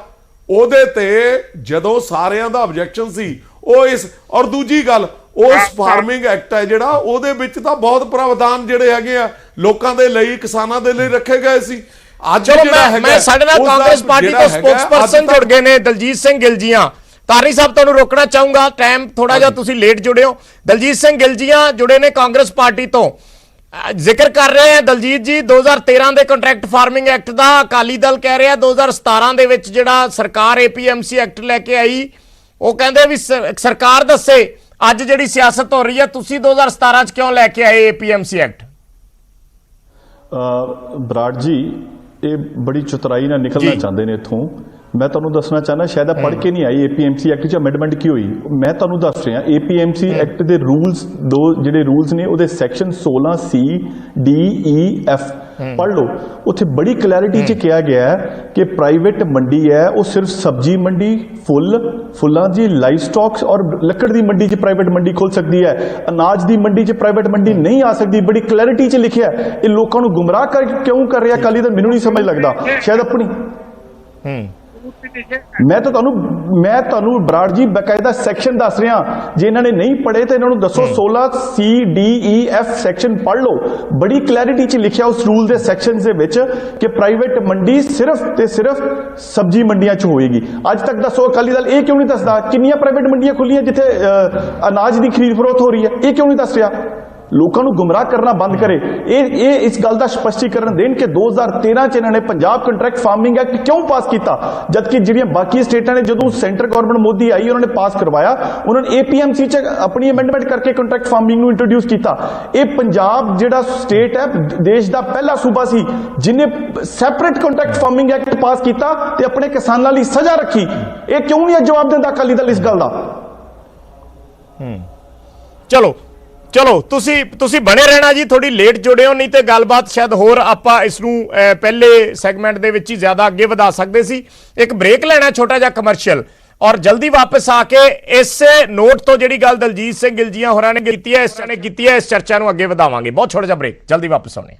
ਉਹਦੇ ਤੇ ਜਦੋਂ ਸਾਰਿਆਂ ਦਾ ਆਬਜੈਕਸ਼ਨ ਸੀ ਉਹ ਇਸ, ਔਰ ਦੂਜੀ ਗੱਲ ਉਸ ਫਾਰਮਿੰਗ ਐਕਟ ਹੈ ਜਿਹੜਾ ਉਹਦੇ ਵਿੱਚ ਤਾਂ ਬਹੁਤ ਪ੍ਰਾਵਧਾਨ ਜਿਹੜੇ ਹੈਗੇ ਆ ਲੋਕਾਂ ਦੇ ਲਈ, ਕਿਸਾਨਾਂ ਦੇ ਲਈ ਰੱਖੇ ਗਏ ਸੀ। ਅੱਜ ਮੈਂ ਸਾਡੇ ਨਾਲ ਕਾਂਗਰਸ ਪਾਰਟੀ ਤੋਂ ਸਪੋਕਸਪਰਸਨ ਜੁੜ ਗਏ ਨੇ ਦਲਜੀਤ ਸਿੰਘ ਗਿਲਜੀਆਂ। ਧਾਰਨੀ ਸਾਹਿਬ ਤੁਹਾਨੂੰ ਰੋਕਣਾ ਚਾਹੂੰਗਾ, ਟਾਈਮ ਥੋੜਾ ਜਿਹਾ ਤੁਸੀਂ ਲੇਟ ਜੁੜੇ ਹੋ। ਦਲਜੀਤ ਸਿੰਘ ਗਿਲਜੀਆਂ ਜੁੜੇ ਨੇ ਕਾਂਗਰਸ ਪਾਰਟੀ ਤੋਂ, ਜ਼ਿਕਰ ਕਰ ਰਹੇ ਹੈ ਦਲਜੀਤ ਜੀ 2013 ਦੇ ਕੰਟਰੈਕਟ ਫਾਰਮਿੰਗ ਐਕਟ ਦਾ। ਅਕਾਲੀ ਦਲ ਕਹਿ ਰਿਹਾ 2017 ਦੇ ਵਿੱਚ ਜਿਹੜਾ ਸਰਕਾਰ APMC ਐਕਟ ਲੈ ਕੇ ਆਈ, ਉਹ ਕਹਿੰਦੇ ਵੀ ਸਰਕਾਰ ਦੱਸੇ ਅੱਜ ਜਿਹੜੀ ਸਿਆਸਤ ਹੋ ਰਹੀ ਹੈ, ਤੁਸੀਂ 2017 ਚ ਕਿਉਂ ਲੈ ਕੇ ਆਏ APMC ਐਕਟ? ਬਰਾੜ ਜੀ, ਇਹ ਬੜੀ ਚਤੁਰਾਈ ਨਾਲ ਨਿਕਲਣਾ ਜੀ। ਚਾਹੁੰਦੇ ਨੇ ਇੱਥੋਂ। ਮੈਂ ਤੁਹਾਨੂੰ ਦੱਸਣਾ ਚਾਹੁੰਦਾ, ਸ਼ਾਇਦ ਇਹ ਪੜ੍ਹ ਕੇ ਨਹੀਂ ਆਈ APMC ਐਕਟ 'ਚ ਅਮੈਂਡਮੈਂਟ ਕੀ ਹੋਈ। ਮੈਂ ਤੁਹਾਨੂੰ ਦੱਸ ਰਿਹਾ, APMC ਐਕਟ ਦੇ ਰੂਲਸ, ਦੋ ਜਿਹੜੇ ਰੂਲਸ ਨੇ ਉਹਦੇ section 16C D E F ਪੜ੍ਹ ਲਓ। ਉੱਥੇ ਬੜੀ ਕਲੈਰਿਟੀ 'ਚ ਕਿਹਾ ਗਿਆ ਹੈ ਕਿ ਪ੍ਰਾਈਵੇਟ ਮੰਡੀ ਹੈ ਉਹ ਸਿਰਫ ਸਬਜ਼ੀ ਮੰਡੀ, ਫੁੱਲਾਂ ਦੀ, ਲਾਈਵ ਸਟਾਕਸ ਔਰ ਲੱਕੜ ਦੀ ਮੰਡੀ 'ਚ ਪ੍ਰਾਈਵੇਟ ਮੰਡੀ ਖੁੱਲ ਸਕਦੀ ਹੈ। ਅਨਾਜ ਦੀ ਮੰਡੀ 'ਚ ਪ੍ਰਾਈਵੇਟ ਮੰਡੀ ਨਹੀਂ ਆ ਸਕਦੀ। ਬੜੀ ਕਲੈਰਿਟੀ 'ਚ ਲਿਖਿਆ ਹੈ। ਇਹ ਲੋਕਾਂ ਨੂੰ ਗੁੰਮਰਾਹ ਕਿਉਂ ਕਰ ਰਿਹਾ ਅਕਾਲੀ ਦਲ, ਮੈਨੂੰ ਨਹੀਂ ਸਮਝ ਲੱਗਦਾ। ਸ਼ਾਇਦ ਆਪਣੀ ਮੈਂ ਤੁਹਾਨੂੰ ਬਰਾੜ ਜੀ ਬਕਾਇਦਾ ਸੈਕਸ਼ਨ ਦੱਸ ਰਿਹਾ। ਜੇ ਇਹਨਾਂ ਨੇ ਨਹੀਂ ਪੜ੍ਹੇ ਤਾਂ ਇਹਨਾਂ ਨੂੰ ਦੱਸੋ। 16C D E F section ਪੜ੍ਹ ਲਓ। ਬੜੀ ਕਲੈਰਿਟੀ 'ਚ ਲਿਖਿਆ ਉਸ ਰੂਲ ਦੇ ਸੈਕਸ਼ਨਸ ਦੇ ਵਿੱਚ ਕਿ ਪ੍ਰਾਈਵੇਟ ਮੰਡੀ ਸਿਰਫ ਤੇ ਸਿਰਫ ਸਬਜ਼ੀ ਮੰਡੀਆਂ 'ਚ ਹੋਏਗੀ। ਅੱਜ ਤੱਕ ਦੱਸੋ ਅਕਾਲੀ ਦਲ ਇਹ ਕਿਉਂ ਨਹੀਂ ਦੱਸਦਾ ਕਿੰਨੀਆਂ ਪ੍ਰਾਈਵੇਟ ਮੰਡੀਆਂ ਖੁੱਲੀਆਂ ਜਿੱਥੇ ਅਨਾਜ ਦੀ ਖਰੀਦ ਫਰੋਖਤ ਹੋ ਰਹੀ ਹੈ? ਇਹ ਕਿਉਂ ਨਹੀਂ ਦੱਸ ਰਿਹਾ? ਲੋਕਾਂ ਨੂੰ ਗੁੰਮਰਾਹ ਕਰਨਾ ਬੰਦ ਕਰੇ। ਇਹ ਇਸ ਗੱਲ ਦਾ ਸਪਸ਼ਟੀਕਰਨ ਦੇਣ ਕਿ 2013 ਚ ਇਹਨਾਂ ਨੇ ਪੰਜਾਬ ਕੰਟਰੈਕਟ ਫਾਰਮਿੰਗ ਐਕਟ ਕਿਉਂ ਪਾਸ ਕੀਤਾ, ਜਦਕਿ ਜਿਹੜੀਆਂ ਬਾਕੀ ਸਟੇਟਾਂ ਨੇ ਜਦੋਂ ਸੈਂਟਰ ਗਵਰਨਮੈਂਟ ਮੋਦੀ ਆਈ ਉਹਨਾਂ ਨੇ ਪਾਸ ਕਰਵਾਇਆ, ਉਹਨਾਂ ਨੇ APMC ਚ ਆਪਣੀ ਅਮੈਂਡਮੈਂਟ ਕਰਕੇ ਕੰਟਰੈਕਟ ਫਾਰਮਿੰਗ ਨੂੰ ਇੰਟਰੋਡਿਊਸ ਕੀਤਾ। ਇਹ ਪੰਜਾਬ ਜਿਹੜਾ ਸਟੇਟ ਹੈ ਦੇਸ਼ ਦਾ ਪਹਿਲਾ ਸੂਬਾ ਸੀ ਜਿਨੇ separate contract farming act pass ਕੀਤਾ ਤੇ ਆਪਣੇ ਕਿਸਾਨਾਂ ਲਈ ਸਜ਼ਾ ਰੱਖੀ। ਇਹ ਕਿਉਂ ਨਹੀਂ ਜਵਾਬ ਦਿੰਦਾ ਅਕਾਲੀ ਦਲ ਇਸ ਗੱਲ ਦਾ? ਚਲੋ ਤੁਸੀਂ ਬਣੇ ਰਹਿਣਾ ਜੀ, ਥੋੜੀ ਲੇਟ ਜੁੜੇ ਹੋ, ਨਹੀਂ ਤੇ ਗੱਲਬਾਤ ਸ਼ਾਇਦ ਹੋਰ ਆਪਾਂ ਇਸ ਨੂੰ ਪਹਿਲੇ ਸੈਗਮੈਂਟ ਦੇ ਵਿੱਚ ਹੀ ਜ਼ਿਆਦਾ ਅੱਗੇ ਵਧਾ ਸਕਦੇ ਸੀ। ਇੱਕ ਬ੍ਰੇਕ ਲੈਣਾ ਛੋਟਾ ਜਿਹਾ ਕਮਰਸ਼ੀਅਲ, ਔਰ ਜਲਦੀ ਵਾਪਸ ਆ ਕੇ ਇਸ ਨੋਟ ਤੋਂ ਜਿਹੜੀ ਗੱਲ ਦਲਜੀਤ ਸਿੰਘ ਗਿਲਜੀਆਂ ਹੋਰਾਂ ਨੇ ਕੀਤੀ ਹੈ ਇਸ ਚਰਚਾ ਨੂੰ ਅੱਗੇ ਵਧਾਵਾਂਗੇ। ਬਹੁਤ ਛੋਟਾ ਜਿਹਾ ਬ੍ਰੇਕ, ਜਲਦੀ ਵਾਪਸ ਆਉਣੇ।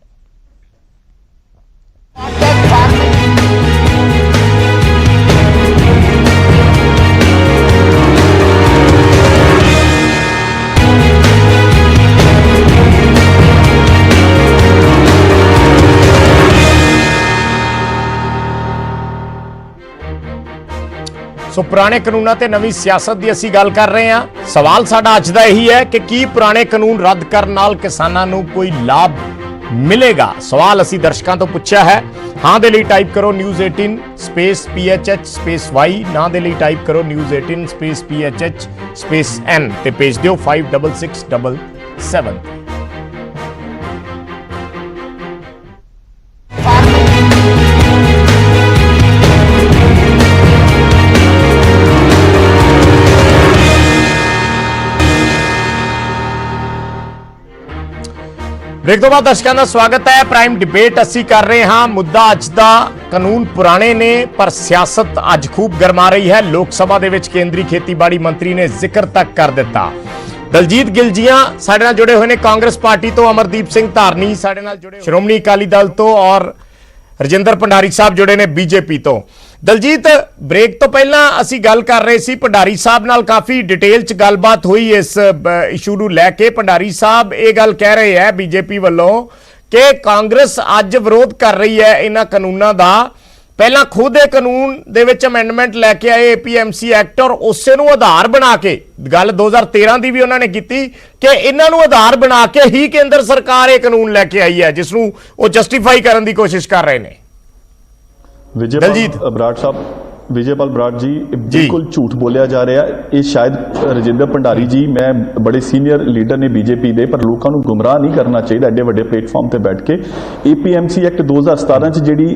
ਸੋ ਪੁਰਾਣੇ ਕਾਨੂੰਨਾਂ ਤੇ ਨਵੀਂ ਸਿਆਸਤ ਦੀ ਅਸੀਂ ਗੱਲ ਕਰ ਰਹੇ ਹਾਂ। ਸਵਾਲ ਸਾਡਾ ਅੱਜ ਦਾ ਇਹੀ ਹੈ ਕਿ ਕੀ ਪੁਰਾਣੇ ਕਾਨੂੰਨ ਰੱਦ ਕਰਨ ਨਾਲ ਕਿਸਾਨਾਂ ਨੂੰ ਕੋਈ ਲਾਭ ਮਿਲੇਗਾ? ਸਵਾਲ ਅਸੀਂ ਦਰਸ਼ਕਾਂ ਤੋਂ ਪੁੱਛਿਆ ਹੈ। ਹਾਂ ਦੇ ਲਈ ਟਾਈਪ ਕਰੋ News18 space PHH space Y, ਨਾ ਦੇ ਲਈ ਟਾਈਪ ਕਰੋ News18 space PHH space N ਤੇ ਭੇਜ ਦਿਓ 56677। ਬ੍ਰੇਕ ਤੋਂ ਬਾਅਦ ਦਰਸ਼ਕਾਂ ਦਾ ਸਵਾਗਤ ਹੈ। ਪ੍ਰਾਈਮ ਡਿਬੇਟ ਅਸੀਂ ਕਰ ਰਹੇ ਹਾਂ। ਮੁੱਦਾ ਅੱਜ ਦਾ ਕਾਨੂੰਨ ਪੁਰਾਣੇ ਨੇ ਪਰ ਸਿਆਸਤ ਅੱਜ ਖੂਬ ਗਰਮਾ ਰਹੀ ਹੈ। ਲੋਕ ਸਭਾ ਦੇ ਵਿੱਚ ਕੇਂਦਰੀ ਖੇਤੀਬਾੜੀ ਮੰਤਰੀ ਨੇ ਜ਼ਿਕਰ ਤੱਕ ਕਰ ਦਿੱਤਾ। ਦਲਜੀਤ ਗਿਲਜੀਆਂ ਸਾਡੇ ਨਾਲ ਜੁੜੇ ਹੋਏ ਨੇ ਕਾਂਗਰਸ ਪਾਰਟੀ ਤੋਂ, ਅਮਰਦੀਪ ਸਿੰਘ ਧਾਰਨੀ ਸਾਡੇ ਨਾਲ ਜੁੜੇ ਸ਼੍ਰੋਮਣੀ ਅਕਾਲੀ ਦਲ ਤੋਂ, ਔਰ ਰਜਿੰਦਰ ਭੰਡਾਰੀ ਸਾਹਿਬ ਜੁੜੇ ਨੇ BJP ਤੋਂ। ਦਲਜੀਤ, ਬ੍ਰੇਕ ਤੋਂ ਪਹਿਲਾਂ ਅਸੀਂ ਗੱਲ ਕਰ ਰਹੇ ਸੀ, ਭੰਡਾਰੀ ਸਾਹਿਬ ਨਾਲ ਕਾਫੀ ਡਿਟੇਲ 'ਚ ਗੱਲਬਾਤ ਹੋਈ ਇਸ ਇਸ਼ੂ ਨੂੰ ਲੈ ਕੇ। ਭੰਡਾਰੀ ਸਾਹਿਬ ਇਹ ਗੱਲ ਕਹਿ ਰਹੇ ਹੈ BJP ਵੱਲੋਂ ਕਿ ਕਾਂਗਰਸ ਅੱਜ ਵਿਰੋਧ ਕਰ ਰਹੀ ਹੈ ਇਹਨਾਂ ਕਾਨੂੰਨਾਂ ਦਾ। ਪਹਿਲਾਂ ਖੁਦ ਇਹ ਕਾਨੂੰਨ ਦੇ ਵਿੱਚ ਅਮੈਂਡਮੈਂਟ ਲੈ ਕੇ ਆਏ APMC ਐਕਟ, ਔਰ ਉਸੇ ਨੂੰ ਆਧਾਰ ਬਣਾ ਕੇ, ਗੱਲ 2013 ਦੀ ਵੀ ਉਹਨਾਂ ਨੇ ਕੀਤੀ ਕਿ ਇਹਨਾਂ ਨੂੰ ਆਧਾਰ ਬਣਾ ਕੇ ਹੀ ਕੇਂਦਰ ਸਰਕਾਰ ਇਹ ਕਾਨੂੰਨ ਲੈ ਕੇ ਆਈ ਹੈ, ਜਿਸ ਨੂੰ ਉਹ ਜਸਟੀਫਾਈ ਕਰਨ ਦੀ ਕੋਸ਼ਿਸ਼ ਕਰ ਰਹੇ ਨੇ। ਵਿਜੇਪਾਲ ਬਰਾੜ ਜੀ ਬਿਲਕੁਲ ਝੂਠ ਬੋਲਿਆ ਜਾ ਰਿਹਾ। ਇਹ ਸ਼ਾਇਦ ਰਜਿੰਦਰ ਭੰਡਾਰੀ ਜੀ, ਮੈਂ ਬੜੇ ਸੀਨੀਅਰ ਲੀਡਰ ਨੇ BJP ਦੇ, ਪਰ ਲੋਕਾਂ ਨੂੰ ਗੁੰਮਰਾਹ ਨਹੀਂ ਕਰਨਾ ਚਾਹੀਦਾ ਐਡੇ ਵੱਡੇ ਪਲੇਟਫਾਰਮ ਤੇ ਬੈਠ ਕੇ। APMC ਐਕਟ 2017 ਚ ਜਿਹੜੀ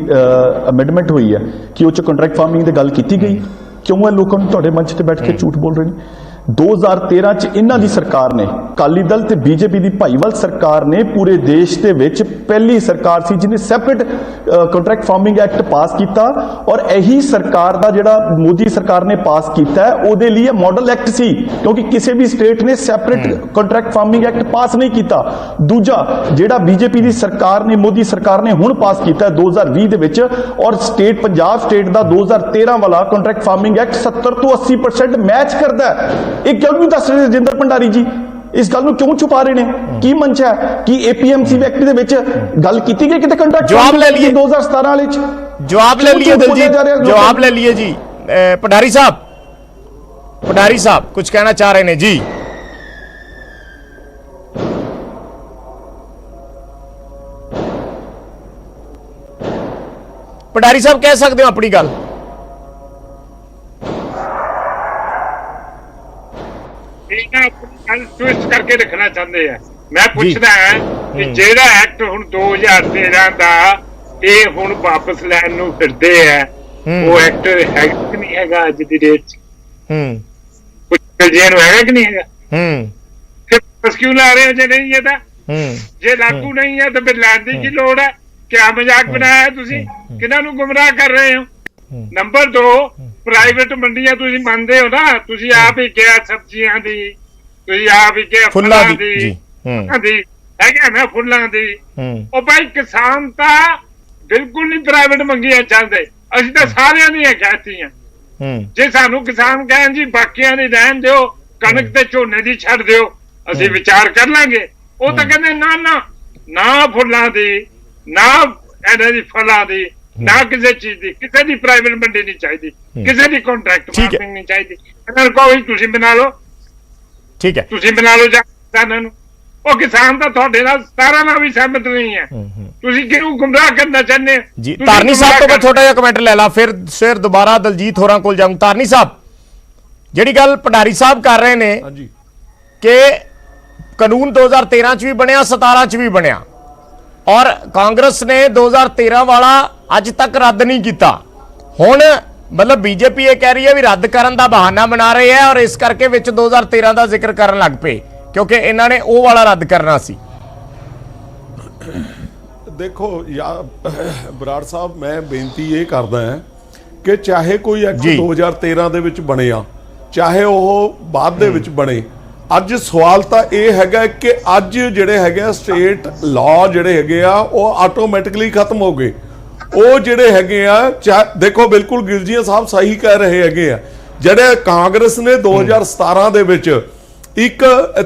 ਅਮੈਂਡਮੈਂਟ ਹੋਈ ਹੈ ਕਿ ਉਹ ਚ ਕੰਟਰੈਕਟ ਫਾਰਮਿੰਗ ਦੀ ਗੱਲ ਕੀਤੀ ਗਈ। ਕਿਉਂ ਇਹ ਲੋਕਾਂ ਨੂੰ ਤੁਹਾਡੇ ਮੰਚ ਤੇ ਬੈਠ ਕੇ ਝੂਠ ਬੋਲ ਰਹੇ ਨੇ? 2013 ਚ ਇਹਨਾਂ ਦੀ ਸਰਕਾਰ ਨੇ, ਅਕਾਲੀ ਦਲ ਤੇ BJP ਦੀ ਭਾਈਵਾਲ ਸਰਕਾਰ ਨੇ ਪੂਰੇ ਦੇਸ਼ ਦੇ ਵਿੱਚ ਪਹਿਲੀ ਸਰਕਾਰ ਸੀ ਜਿਹਨੇ separate contract farming act pass ਕੀਤਾ, ਔਰ ਇਹੀ ਸਰਕਾਰ ਦਾ ਜਿਹੜਾ ਮੋਦੀ ਸਰਕਾਰ ਨੇ ਪਾਸ ਕੀਤਾ ਹੈ ਉਹਦੇ ਲਈ ਇਹ ਮਾਡਲ ਐਕਟ ਸੀ, ਕਿਉਂਕਿ ਕਿਸੇ ਵੀ ਸਟੇਟ ਨੇ separate contract farming act pass ਨਹੀਂ ਕੀਤਾ। ਦੂਜਾ ਜਿਹੜਾ BJP ਦੀ ਸਰਕਾਰ ਨੇ, ਮੋਦੀ ਸਰਕਾਰ ਨੇ ਹੁਣ ਪਾਸ ਕੀਤਾ 2020 ਦੇ ਵਿੱਚ, ਔਰ ਪੰਜਾਬ ਸਟੇਟ ਦਾ 2013 ਵਾਲਾ ਕੰਟਰੈਕਟ ਫਾਰਮਿੰਗ ਐਕਟ 70 ਤੋਂ 80% ਮੈਚ ਕਰਦਾ ਹੈ। ਇਹ ਕਿਉਂ ਨਹੀਂ ਦੱਸ ਰਹੇ ਰਜਿੰਦਰ ਭੰਡਾਰੀ ਜੀ? ਇਸ ਗੱਲ ਨੂੰ ਕਿਉਂ ਛੁਪਾ ਰਹੇ ਨੇ? ਕੀ ਮੰਚ ਹੈ ਕਿ APMC ਐਕਟ ਦੇ ਵਿੱਚ ਗੱਲ ਕੀਤੀ ਗਈ ਕਿਤੇ ਕੰਟਰੈਕਟ? ਜਵਾਬ ਲੈ ਲਈਏ 2017 ਵਾਲੇ ਚ ਜਵਾਬ ਲੈ ਲਈਏ ਦਲਜੀਤ, ਜਵਾਬ ਲੈ ਲਈਏ ਜੀ। ਭੰਡਾਰੀ ਸਾਹਿਬ ਕੁਝ ਕਹਿਣਾ ਚਾਹ ਰਹੇ ਨੇ ਜੀ। ਭੰਡਾਰੀ ਸਾਹਿਬ ਕਹਿ ਸਕਦੇ ਹੋ ਆਪਣੀ ਗੱਲ? ट्विस्ट करके रखना चाहते हैं। मैं पूछना है कि जेड़ा एक्ट हुण 2013 दा ਇਹ ਹੁਣ ਵਾਪਸ ਲੈਣ ਨੂੰ ਫਿਰਦੇ ਆ। ਉਹ ਐਕਟ ਹੈਗਾ ਕਿ ਨਹੀਂ ਹੈਗਾ ਅੱਜ ਦੀ ਡੇਟ 'ਚ? ਕੁਝ ਕਲਜੀਆਂ ਨੂੰ ਹੈਗਾ ਕਿ ਨਹੀਂ ਹੈਗਾ? ਫਿਰ ਵਾਪਸ ਕਿਉਂ ਲਾ ਰਹੇ ਹੋ ਜੇ ਨਹੀਂ ਹੈ ਤਾਂ? ਜੇ ਲਾਗੂ ਨਹੀਂ ਹੈ ਤਾਂ ਫਿਰ ਲੈਣ ਦੀ ਕੀ ਲੋੜ ਹੈ? ਕਿਆ ਮਜ਼ਾਕ ਬਣਾਇਆ ਤੁਸੀਂ? ਕਿਹਨਾਂ ਨੂੰ ਗੁੰਮਰਾਹ ਕਰ ਰਹੇ ਹੋ? ਨੰਬਰ 2, ਪ੍ਰਾਈਵੇਟ ਮੰਡੀਆਂ ਤੁਸੀਂ ਮੰਨਦੇ ਹੋ ਨਾ, ਤੁਸੀਂ ਆਪ ਹੀ ਕਿਹਾ ਸਬਜ਼ੀਆਂ ਦੀ, ਤੁਸੀਂ ਆਪ ਹੀ ਕਿਹਾ ਫੁੱਲਾਂ ਦੀ ਹੈਗਾ ਨਾ, ਫੁੱਲਾਂ ਦੀ। ਉਹ ਭਾਈ ਕਿਸਾਨ ਤਾਂ ਬਿਲਕੁਲ ਨਹੀਂ ਪ੍ਰਾਈਵੇਟ ਮੰਡੀਆਂ ਚੱਲਦੇ, ਅਸੀਂ ਤਾਂ ਸਾਰਿਆਂ ਦੀਆਂ ਕਹਿਤੀਆਂ। ਜੇ ਸਾਨੂੰ ਕਿਸਾਨ ਕਹਿਣ ਜੀ ਬਾਕੀਆਂ ਦੀ ਰਹਿਣ ਦਿਓ, ਕਣਕ ਤੇ ਝੋਨੇ ਦੀ ਛੱਡ ਦਿਓ, ਅਸੀਂ ਵਿਚਾਰ ਕਰ ਲਾਂਗੇ। ਉਹ ਤਾਂ ਕਹਿੰਦੇ ਨਾ ਫੁੱਲਾਂ ਦੀ, ਨਾ ਇਹਨਾਂ ਦੀ ਫਲਾਂ ਦੀ, ਨਾ ਕਿਸੇ ਚੀਜ਼ ਦੀ, ਕਿਸੇ ਦੀ ਪ੍ਰਾਈਵੇਟ ਮੰਡੀ ਨਹੀਂ ਚਾਹੀਦੀ, ਕਿਸੇ ਦੀ ਕੰਟਰੈਕਟ ਫਾਰਮਿੰਗ ਨਹੀਂ ਚਾਹੀਦੀ। ਇਹਨਾਂ ਨੂੰ ਕਹੋ ਤੁਸੀਂ ਬਣਾ ਲਓ, ਠੀਕ ਹੈ, ਤੁਸੀਂ ਬਣਾ ਲਓ ਜਾਂ ਕਿਸਾਨਾਂ ਨੂੰ। ਉਹ ਕਿਸਾਨ ਤਾਂ ਤੁਹਾਡੇ ਨਾਲ 17 ਨਾਲ ਵੀ ਸਹਿਮਤ ਨਹੀਂ ਹੈ, ਤੁਸੀਂ ਕਿਉਂ ਗੁੰਮਰਾਹ ਕਰਨਾ ਚਾਹੁੰਦੇ ਹੋ ਜੀ? ਧਾਰਨੀ ਸਾਹਿਬ ਤੋਂ ਮੈਂ ਛੋਟਾ ਜਿਹਾ ਕਮੈਂਟ ਲੈ ਲਾ, ਫਿਰ ਦੁਬਾਰਾ ਦਲਜੀਤ ਹੋਰਾਂ ਕੋਲ ਜਾਊਂ। ਧਾਰਨੀ ਸਾਹਿਬ, ਜਿਹੜੀ ਗੱਲ ਭੰਡਾਰੀ ਸਾਹਿਬ ਕਰ ਰਹੇ ਨੇ ਕਿ ਕਾਨੂੰਨ 2013 ਚ ਵੀ ਬਣਿਆ, 17 ਚ ਵੀ ਬਣਿਆ, ਔਰ ਕਾਂਗਰਸ ਨੇ 2013 ਵਾਲਾ ਅੱਜ ਤੱਕ ਰੱਦ ਨਹੀਂ ਕੀਤਾ। ਹੁਣ ਮਤਲਬ ਬੀਜੇਪੀ ਇਹ ਕਹਿ ਰਹੀ ਹੈ ਵੀ ਰੱਦ ਕਰਨ ਦਾ ਬਹਾਨਾ ਬਣਾ ਰਹੇ ਹੈ, ਔਰ ਇਸ ਕਰਕੇ ਵਿੱਚ 2013 ਦਾ ਜ਼ਿਕਰ ਕਰਨ ਲੱਗ ਪਏ ਕਿਉਂਕਿ ਇਹਨਾਂ ਨੇ ਉਹ ਵਾਲਾ ਰੱਦ ਕਰਨਾ ਸੀ। ਦੇਖੋ ਬਰਾੜ ਸਾਹਿਬ, ਮੈਂ ਬੇਨਤੀ ਇਹ ਕਰਦਾ ਹਾਂ ਕਿ ਚਾਹੇ ਕੋਈ ਐਕਟ 2013 ਦੇ ਵਿੱਚ ਬਣਿਆ, ਚਾਹੇ ਉਹ ਬਾਅਦ ਦੇ ਵਿੱਚ ਬਣੇ, ਅੱਜ ਸਵਾਲ ਤਾਂ ਇਹ ਹੈਗਾ ਕਿ ਅੱਜ ਜਿਹੜੇ ਹੈਗੇ ਆ ਸਟੇਟ ਲਾਅ ਜਿਹੜੇ ਹੈਗੇ ਆ ਉਹ ਆਟੋਮੈਟਿਕਲੀ ਖਤਮ ਹੋ ਗਏ। ਉਹ ਜਿਹੜੇ ਹੈਗੇ ਆ ਦੇਖੋ, ਬਿਲਕੁਲ ਗਿਰਜੀਆ ਸਾਹਿਬ ਸਹੀ ਕਹਿ ਰਹੇ ਹੈਗੇ ਆ, ਜਿਹੜੇ ਕਾਂਗਰਸ ਨੇ 2017 ਦੇ ਵਿੱਚ ਇੱਕ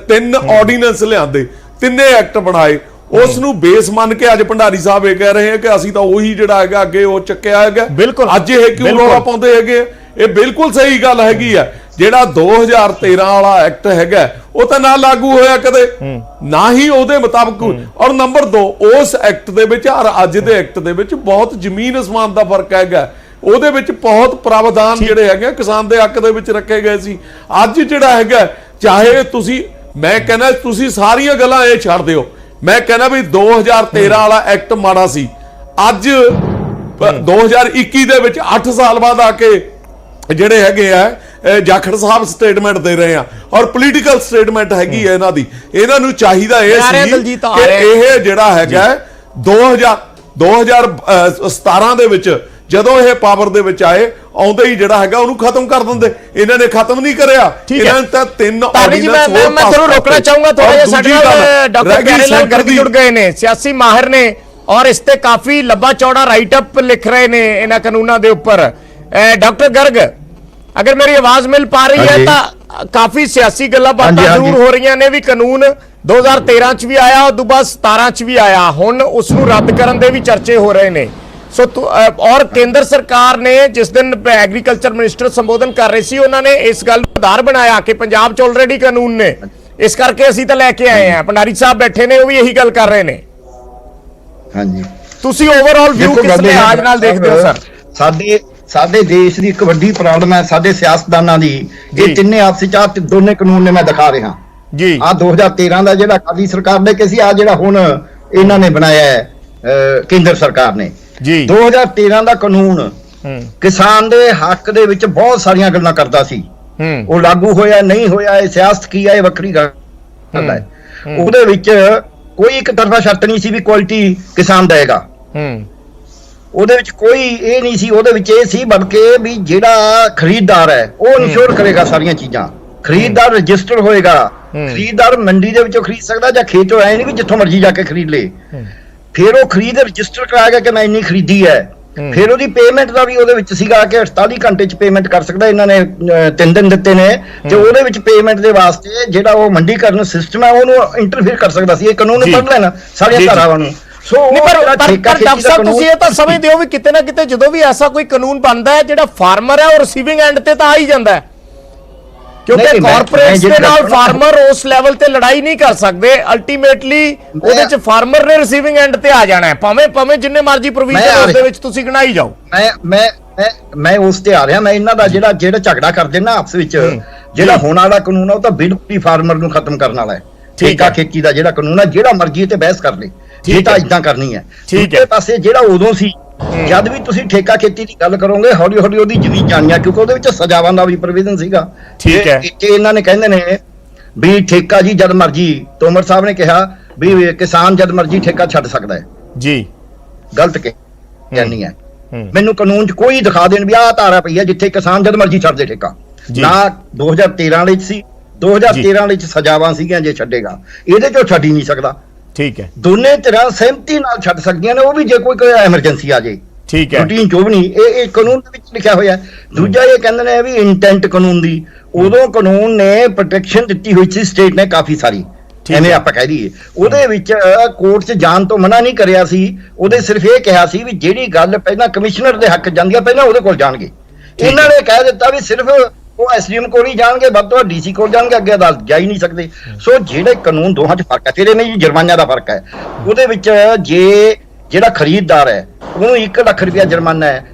3 ਆਰਡੀਨੈਂਸ ਲਿਆਂਦੇ, 3 ਐਕਟ ਬਣਾਏ, ਉਸ ਨੂੰ ਬੇਸ ਮੰਨ ਕੇ ਅੱਜ ਭੰਡਾਰੀ ਸਾਹਿਬ ਇਹ ਕਹਿ ਰਹੇ ਆ ਕਿ ਅਸੀਂ ਤਾਂ ਉਹੀ ਜਿਹੜਾ ਹੈਗਾ ਅੱਗੇ ਉਹ ਚੱਕਿਆ ਹੈਗਾ। ਬਿਲਕੁਲ ਅੱਜ ਇਹ ਕਿਉਂ ਰੌਲਾ ਪਾਉਂਦੇ ਹੈਗੇ? ਇਹ ਬਿਲਕੁਲ ਸਹੀ ਗੱਲ ਹੈਗੀ ਆ। ਜਿਹੜਾ 2013 ਵਾਲਾ ਐਕਟ ਹੈਗਾ ਉਹ ਤਾਂ ਨਾ ਲਾਗੂ ਹੋਇਆ ਕਦੇ, ਨਾ ਹੀ ਉਹਦੇ ਮੁਤਾਬਕ। ਔਰ ਨੰਬਰ 2, ਉਸ ਐਕਟ ਦੇ ਵਿੱਚ ਔਰ ਅੱਜ ਦੇ ਐਕਟ ਦੇ ਵਿੱਚ ਬਹੁਤ ਜ਼ਮੀਨ ਅਸਮਾਨ ਦਾ ਫਰਕ ਹੈਗਾ। ਉਹਦੇ ਵਿੱਚ ਬਹੁਤ ਪ੍ਰਾਵਧਾਨ ਜਿਹੜੇ ਹੈਗੇ ਕਿਸਾਨ ਦੇ ਹੱਕ ਦੇ ਵਿੱਚ ਰੱਖੇ ਗਏ ਸੀ। ਅੱਜ ਜਿਹੜਾ ਹੈਗਾ, ਚਾਹੇ ਤੁਸੀਂ, ਮੈਂ ਕਹਿੰਦਾ ਤੁਸੀਂ ਸਾਰੀਆਂ ਗੱਲਾਂ ਇਹ ਛੱਡ ਦਿਓ, ਮੈਂ ਕਹਿੰਦਾ ਵੀ 2013 ਵਾਲਾ ਐਕਟ ਮਾੜਾ ਸੀ। ਅੱਜ 2021 ਦੇ ਵਿੱਚ 8 ਸਾਲ ਬਾਅਦ ਆ ਕੇ ਜਿਹੜੇ ਹੈਗੇ ਆ ਜਾਖੜ ਸਾਹਿਬ ਸਟੇਟਮੈਂਟ ਦੇ ਰਹੇ ਆ, ਔਰ ਪੋਲੀਟੀਕਲ ਸਟੇਟਮੈਂਟ ਹੈਗੀ ਹੈ ਇਹਨਾਂ ਦੀ। ਇਹਨਾਂ ਨੂੰ ਚਾਹੀਦਾ ਇਹ ਸੀ ਕਿ ਇਹ ਜਿਹੜਾ ਹੈਗਾ 2017 ਦੇ ਵਿੱਚ ਜਦੋਂ ਇਹ ਪਾਵਰ ਦੇ ਵਿੱਚ ਆਏ, ਆਉਂਦੇ ਹੀ ਜਿਹੜਾ ਹੈਗਾ ਉਹਨੂੰ ਖਤਮ ਕਰ ਦਿੰਦੇ। ਇਹਨਾਂ ਨੇ ਖਤਮ ਨਹੀਂ ਕਰਿਆ। ਇਹਨਾਂ ਨੇ ਤਾਂ 3 ਆਰਡੀਨੈਂਸ ਹੋਰ ਮੈਂ ਤੁਹਾਨੂੰ ਰੋਕਣਾ ਚਾਹੂੰਗਾ ਥੋੜਾ ਜਿਹਾ। ਸਾਡੇ ਨਾਲ ਡਾਕਟਰ ਪਿਆਰੇਲਾਲ ਗਰਗ ਜੁੜ ਗਏ ਨੇ, ਸਿਆਸੀ ਮਾਹਿਰ ਨੇ, ਔਰ ਇਸ ਤੇ ਕਾਫੀ ਲੰਬਾ ਚੌੜਾ ਰਾਈਟ ਅਪ ਲਿਖ ਰਹੇ ਨੇ ਇਹਨਾਂ ਕਾਨੂੰਨਾਂ ਦੇ ਉੱਪਰ। ਡਾਕਟਰ ਗਰਗ, ਅਗਰ ਮੇਰੀ ਆਵਾਜ਼ ਮਿਲ ਪਾ ਰਹੀ ਹੈ ਤਾਂ ਕਾਫੀ ਸਿਆਸੀ ਗੱਲਾਂ ਬਾਤਾਂ ਜ਼ਰੂਰ ਹੋ ਰਹੀਆਂ ਨੇ ਵੀ ਕਾਨੂੰਨ 2013 ਚ ਵੀ ਆਇਆ, ਉਦੋਂ ਬਾਅਦ 17 ਚ ਵੀ ਆਇਆ, ਹੁਣ ਉਸ ਨੂੰ ਰੱਦ ਕਰਨ ਦੇ ਵੀ ਚਰਚੇ ਹੋ ਰਹੇ ਨੇ। ਸੋ ਔਰ ਕੇਂਦਰ ਸਰਕਾਰ ਨੇ ਜਿਸ ਦਿਨ ਐਗਰੀਕਲਚਰ ਮਿਨਿਸਟਰ ਸੰਬੋਧਨ ਕਰ ਰਹੇ ਸੀ, ਉਹਨਾਂ ਨੇ ਇਸ ਗੱਲ ਨੂੰ ਆਧਾਰ ਬਣਾਇਆ ਕਿ ਪੰਜਾਬ 'ਚ ਆਲਰੇਡੀ ਕਾਨੂੰਨ ਨੇ, ਇਸ ਕਰਕੇ ਅਸੀਂ ਤਾਂ ਲੈ ਕੇ ਆਏ ਹਾਂ। ਭੰਡਾਰੀ ਸਾਹਿਬ ਬੈਠੇ ਨੇ, ਉਹ ਵੀ ਇਹੀ ਗੱਲ ਕਰ ਰਹੇ ਨੇ। ਹਾਂਜੀ, ਤੁਸੀਂ ਓਵਰਆਲ ਵਿਊ ਕਿਸ ਲਿਹਾਜ਼ ਨਾਲ ਦੇਖਦੇ ਹੋ ਸਰ? ਸਾਡੇ ਦੇਸ਼ ਦੀ ਇੱਕ ਵੱਡੀ ਪ੍ਰੋਬਲਮ ਹੈ ਸਾਡੇ ਸਿਆਸਤਦਾਨਾਂ ਦੀ। ਇਹ ਤਿੰਨੇ ਆਪਸ ਵਿੱਚ ਦੋਨੇ ਕਾਨੂੰਨ ਨੇ ਮੈਂ ਦਿਖਾ ਰਿਹਾ ਜੀ। ਆ 2013 ਦਾ ਜਿਹੜਾ ਅਕਾਲੀ ਸਰਕਾਰ ਨੇ ਕਿਹਾ ਸੀ, ਆ ਜਿਹੜਾ ਹੁਣ ਇਹਨਾਂ ਨੇ ਬਣਾਇਆ ਹੈ ਕੇਂਦਰ ਸਰਕਾਰ ਨੇ ਜੀ, 2013 ਦਾ ਕਾਨੂੰਨ ਕਿਸਾਨ ਦੇ ਹੱਕ ਦੇ ਵਿੱਚ ਬਹੁਤ ਸਾਰੀਆਂ ਗੱਲਾਂ ਕਰਦਾ ਸੀ। ਉਹ ਲਾਗੂ ਹੋਇਆ ਨਹੀਂ ਹੋਇਆ, ਇਹ ਸਿਆਸਤ ਕੀ ਹੈ, ਇਹ ਵੱਖਰੀ ਗੱਲ ਹੈ। ਉਹਦੇ ਵਿੱਚ ਕੋਈ ਇੱਕ ਤਰਫਾ ਸ਼ਰਤ ਨਹੀਂ ਸੀ ਵੀ ਕੁਆਲਿਟੀ ਕਿਸਾਨ ਦੇਗਾ। ਉਹਦੇ ਵਿੱਚ ਕੋਈ ਇਹ ਨਹੀਂ ਸੀ, ਉਹਦੇ ਵਿੱਚ ਇਹ ਸੀ ਬਲਕਿ ਵੀ ਜਿਹੜਾ ਖਰੀਦਦਾਰ ਹੈ ਉਹ ਇਨਸ਼ੋਰ ਕਰੇਗਾ ਸਾਰੀਆਂ ਚੀਜ਼ਾਂ। ਖਰੀਦਦਾਰ ਰਜਿਸਟਰ ਹੋਏਗਾ, ਖਰੀਦਦਾਰ ਮੰਡੀ ਦੇ ਵਿੱਚੋਂ ਖਰੀਦ ਸਕਦਾ ਜਾਂ ਖੇਤੋਂ, ਐ ਨਹੀਂ ਵੀ ਜਿੱਥੋਂ ਮਰਜ਼ੀ ਜਾ ਕੇ ਖਰੀਦ ਲੇ। ਫਿਰ ਉਹ ਖਰੀਦ ਰਜਿਸਟਰ ਕਰਾਏਗਾ ਕਿ ਮੈਂ ਇੰਨੀ ਖਰੀਦੀ ਹੈ। ਫਿਰ ਉਹਦੀ ਪੇਮੈਂਟ ਦਾ ਵੀ ਉਹਦੇ ਵਿੱਚ ਸੀਗਾ ਕਿ 48 ਘੰਟੇ ਚ ਪੇਮੈਂਟ ਕਰ ਸਕਦਾ। ਇਹਨਾਂ ਨੇ 3 ਦਿਨ ਦਿੱਤੇ ਨੇ, ਤੇ ਉਹਦੇ ਵਿੱਚ ਪੇਮੈਂਟ ਦੇ ਵਾਸਤੇ ਜਿਹੜਾ ਉਹ ਮੰਡੀਕਰਨ ਸਿਸਟਮ ਹੈ ਉਹਨੂੰ ਇੰਟਰਫੇਅਰ ਕਰ ਸਕਦਾ ਸੀ। ਇਹ ਕਾਨੂੰਨ ਪੜ੍ਹ ਲੈਣਾ ਸਾਰੀਆਂ ਧਾਰਾਵਾਂ ਨੂੰ। ਡਾਕਟਰ ਸਾਹਿਬ, ਤੁਸੀਂ ਇਹ ਤਾਂ ਸਮਝਦੇ ਹੋ ਵੀ ਕਿਤੇ ਨਾ ਕਿਤੇ ਜਦੋਂ ਵੀ ਐਸਾ ਕੋਈ ਕਾਨੂੰਨ ਬਣਦਾ ਹੈ, ਜਿਹੜਾ ਫਾਰਮਰ ਹੈ ਉਹ ਰਿਸੀਵਿੰਗ ਐਂਡ ਤੇ ਤਾਂ ਆ ਹੀ ਜਾਂਦਾ ਹੈ, ਕਿਉਂਕਿ ਕਾਰਪੋਰੇਟਸ ਦੇ ਨਾਲ ਫਾਰਮਰ ਉਸ ਲੈਵਲ ਤੇ ਲੜਾਈ ਨਹੀਂ ਕਰ ਸਕਦੇ। ਅਲਟੀਮੇਟਲੀ ਉਹਦੇ ਚ ਫਾਰਮਰ ਨੇ ਰਿਸੀਵਿੰਗ ਐਂਡ ਤੇ ਆ ਜਾਣਾ ਹੈ, ਭਾਵੇਂ ਜਿੰਨੇ ਮਰਜ਼ੀ ਪ੍ਰੋਵੀਜ਼ਨ ਉਸ ਦੇ ਵਿੱਚ ਤੁਸੀਂ ਗਣਾਈ ਜਾਓ। ਮੈਂ ਉਸ ਤੇ ਆ ਰਿਹਾ। ਮੈਂ ਇਹਨਾਂ ਦਾ ਜਿਹੜਾ ਝਗੜਾ ਕਰਦੇ ਨਾ ਆਪਸ ਵਿੱਚ, ਜਿਹੜਾ ਹੋਣ ਵਾਲਾ ਕਾਨੂੰਨ ਆ ਉਹ ਤਾਂ ਬਿਲਕੁਲ ਹੀ ਫਾਰਮਰ ਨੂੰ ਖਤਮ ਕਰਨ ਵਾਲਾ ਹੈ। ਠੇਕਾ ਖੇਤੀ ਦਾ ਜਿਹੜਾ ਕਾਨੂੰਨ ਹੈ, ਜਿਹੜਾ ਮਰਜ਼ੀ ਤੇ ਬਹਿਸ ਕਰ ਲੇ, ਇਹ ਤਾਂ ਇਦਾਂ ਕਰਨੀ ਹੈ। ਦੂਜੇ ਪਾਸੇ ਜਿਹੜਾ ਉਦੋਂ ਸੀ, ਜਦ ਵੀ ਤੁਸੀਂ ਠੇਕਾ ਖੇਤੀ ਦੀ ਗੱਲ ਕਰੋਗੇ, ਹੌਲੀ ਹੌਲੀ ਉਹਦੀ ਜ਼ਮੀਨ ਜਾਣੀਆਂ, ਕਿਉਂਕਿ ਉਹਦੇ ਵਿੱਚ ਸਜ਼ਾਵਾਂ ਦਾ ਵੀ ਪ੍ਰੋਵੀਜ਼ਨ ਸੀਗਾ। ਠੀਕ ਹੈ। ਇੱਥੇ ਇਹਨਾਂ ਨੇ ਕਹਿੰਦੇ ਨੇ ਵੀ ਠੇਕਾ ਜੀ ਜਦ ਮਰਜ਼ੀ, ਤੋਮਰ ਸਾਹਿਬ ਨੇ ਕਿਹਾ ਵੀ ਕਿਸਾਨ ਜਦ ਮਰਜ਼ੀ ਠੇਕਾ ਛੱਡ ਸਕਦਾ ਹੈ ਜੀ। ਗਲਤ ਕਹਿਣੀ ਹੈ। ਮੈਨੂੰ ਕਾਨੂੰਨ 'ਚ ਕੋਈ ਦਿਖਾ ਦੇਣ ਵੀ ਆਹ ਧਾਰਾ ਪਈ ਹੈ ਜਿੱਥੇ ਕਿਸਾਨ ਜਦ ਮਰਜ਼ੀ ਛੱਡ ਦੇ ਠੇਕਾ। ਨਾ 2013 ਵਿੱਚ ਸੀ, 2013 ਵਿੱਚ ਸਜ਼ਾਵਾਂ ਸੀਗੀਆਂ ਜੇ ਛੱਡੇਗਾ, ਇਹਦੇ 'ਚੋਂ ਛੱਡ ਹੀ ਨਹੀਂ ਸਕਦਾ। ਠੀਕ ਹੈ। ਦੋਨੇ ਤਰ੍ਹਾਂ ਸਹਿਮਤੀ ਨਾਲ ਛੱਡ ਸਕਦੀਆਂ ਨੇ, ਉਹ ਵੀ ਜੇ ਕੋਈ ਐਮਰਜੈਂਸੀ ਆ ਜੇ। ਠੀਕ ਹੈ। ਰੂਟੀਨ ਜੋ ਵੀ ਨਹੀਂ, ਇਹ ਕਾਨੂੰਨ ਦੇ ਵਿੱਚ ਲਿਖਿਆ ਹੋਇਆ। ਦੂਜਾ ਇਹ ਕਹਿੰਦੇ ਨੇ ਵੀ ਇੰਟੈਂਟ ਕਾਨੂੰਨ ਦੀ, ਉਦੋਂ ਕਾਨੂੰਨ ਨੇ ਪ੍ਰੋਟੈਕਸ਼ਨ ਦਿੱਤੀ ਹੋਈ ਸੀ ਸਟੇਟ ਨੇ ਕਾਫੀ ਸਾਰੀ, ਐਵੇਂ ਆਪਾਂ ਕਹਿ ਦਈਏ। ਉਹਦੇ ਵਿੱਚ ਕੋਰਟ 'ਚ ਜਾਣ ਤੋਂ ਮਨਾ ਨਹੀਂ ਕਰਿਆ ਸੀ, ਉਹਦੇ ਸਿਰਫ ਇਹ ਕਿਹਾ ਸੀ ਵੀ ਜਿਹੜੀ ਗੱਲ ਪਹਿਲਾਂ ਕਮਿਸ਼ਨਰ ਦੇ ਹੱਕ ਜਾਂਦੀ ਆ ਪਹਿਲਾਂ ਉਹਦੇ ਕੋਲ ਜਾਣਗੇ। ਇਹਨਾਂ ਨੇ ਕਹਿ ਦਿੱਤਾ ਵੀ ਸਿਰਫ ਉਹ ਐਸਡੀਐਮ ਕੋਲ ਹੀ ਜਾਣਗੇ, ਵੱਧ ਤੋਂ ਵੱਧ ਡੀਸੀ ਕੋਲ ਜਾਣਗੇ, ਅੱਗੇ ਅਦਾਲਤ ਜਾ ਹੀ ਨਹੀਂ ਸਕਦੇ। ਸੋ ਜਿਹੜੇ ਕਾਨੂੰਨ ਦੋਹਾਂ 'ਚ ਫਰਕ ਹੈ, ਤੇਰੇ ਨਹੀਂ ਜੁਰਮਾਨਾ ਦਾ ਫਰਕ ਹੈ। ਉਹਦੇ ਵਿੱਚ ਜੇ ਜਿਹੜਾ ਖਰੀਦਦਾਰ ਹੈ ਉਹਨੂੰ 1 ਲੱਖ ਰੁਪਇਆ ਜੁਰਮਾਨਾ ਹੈ,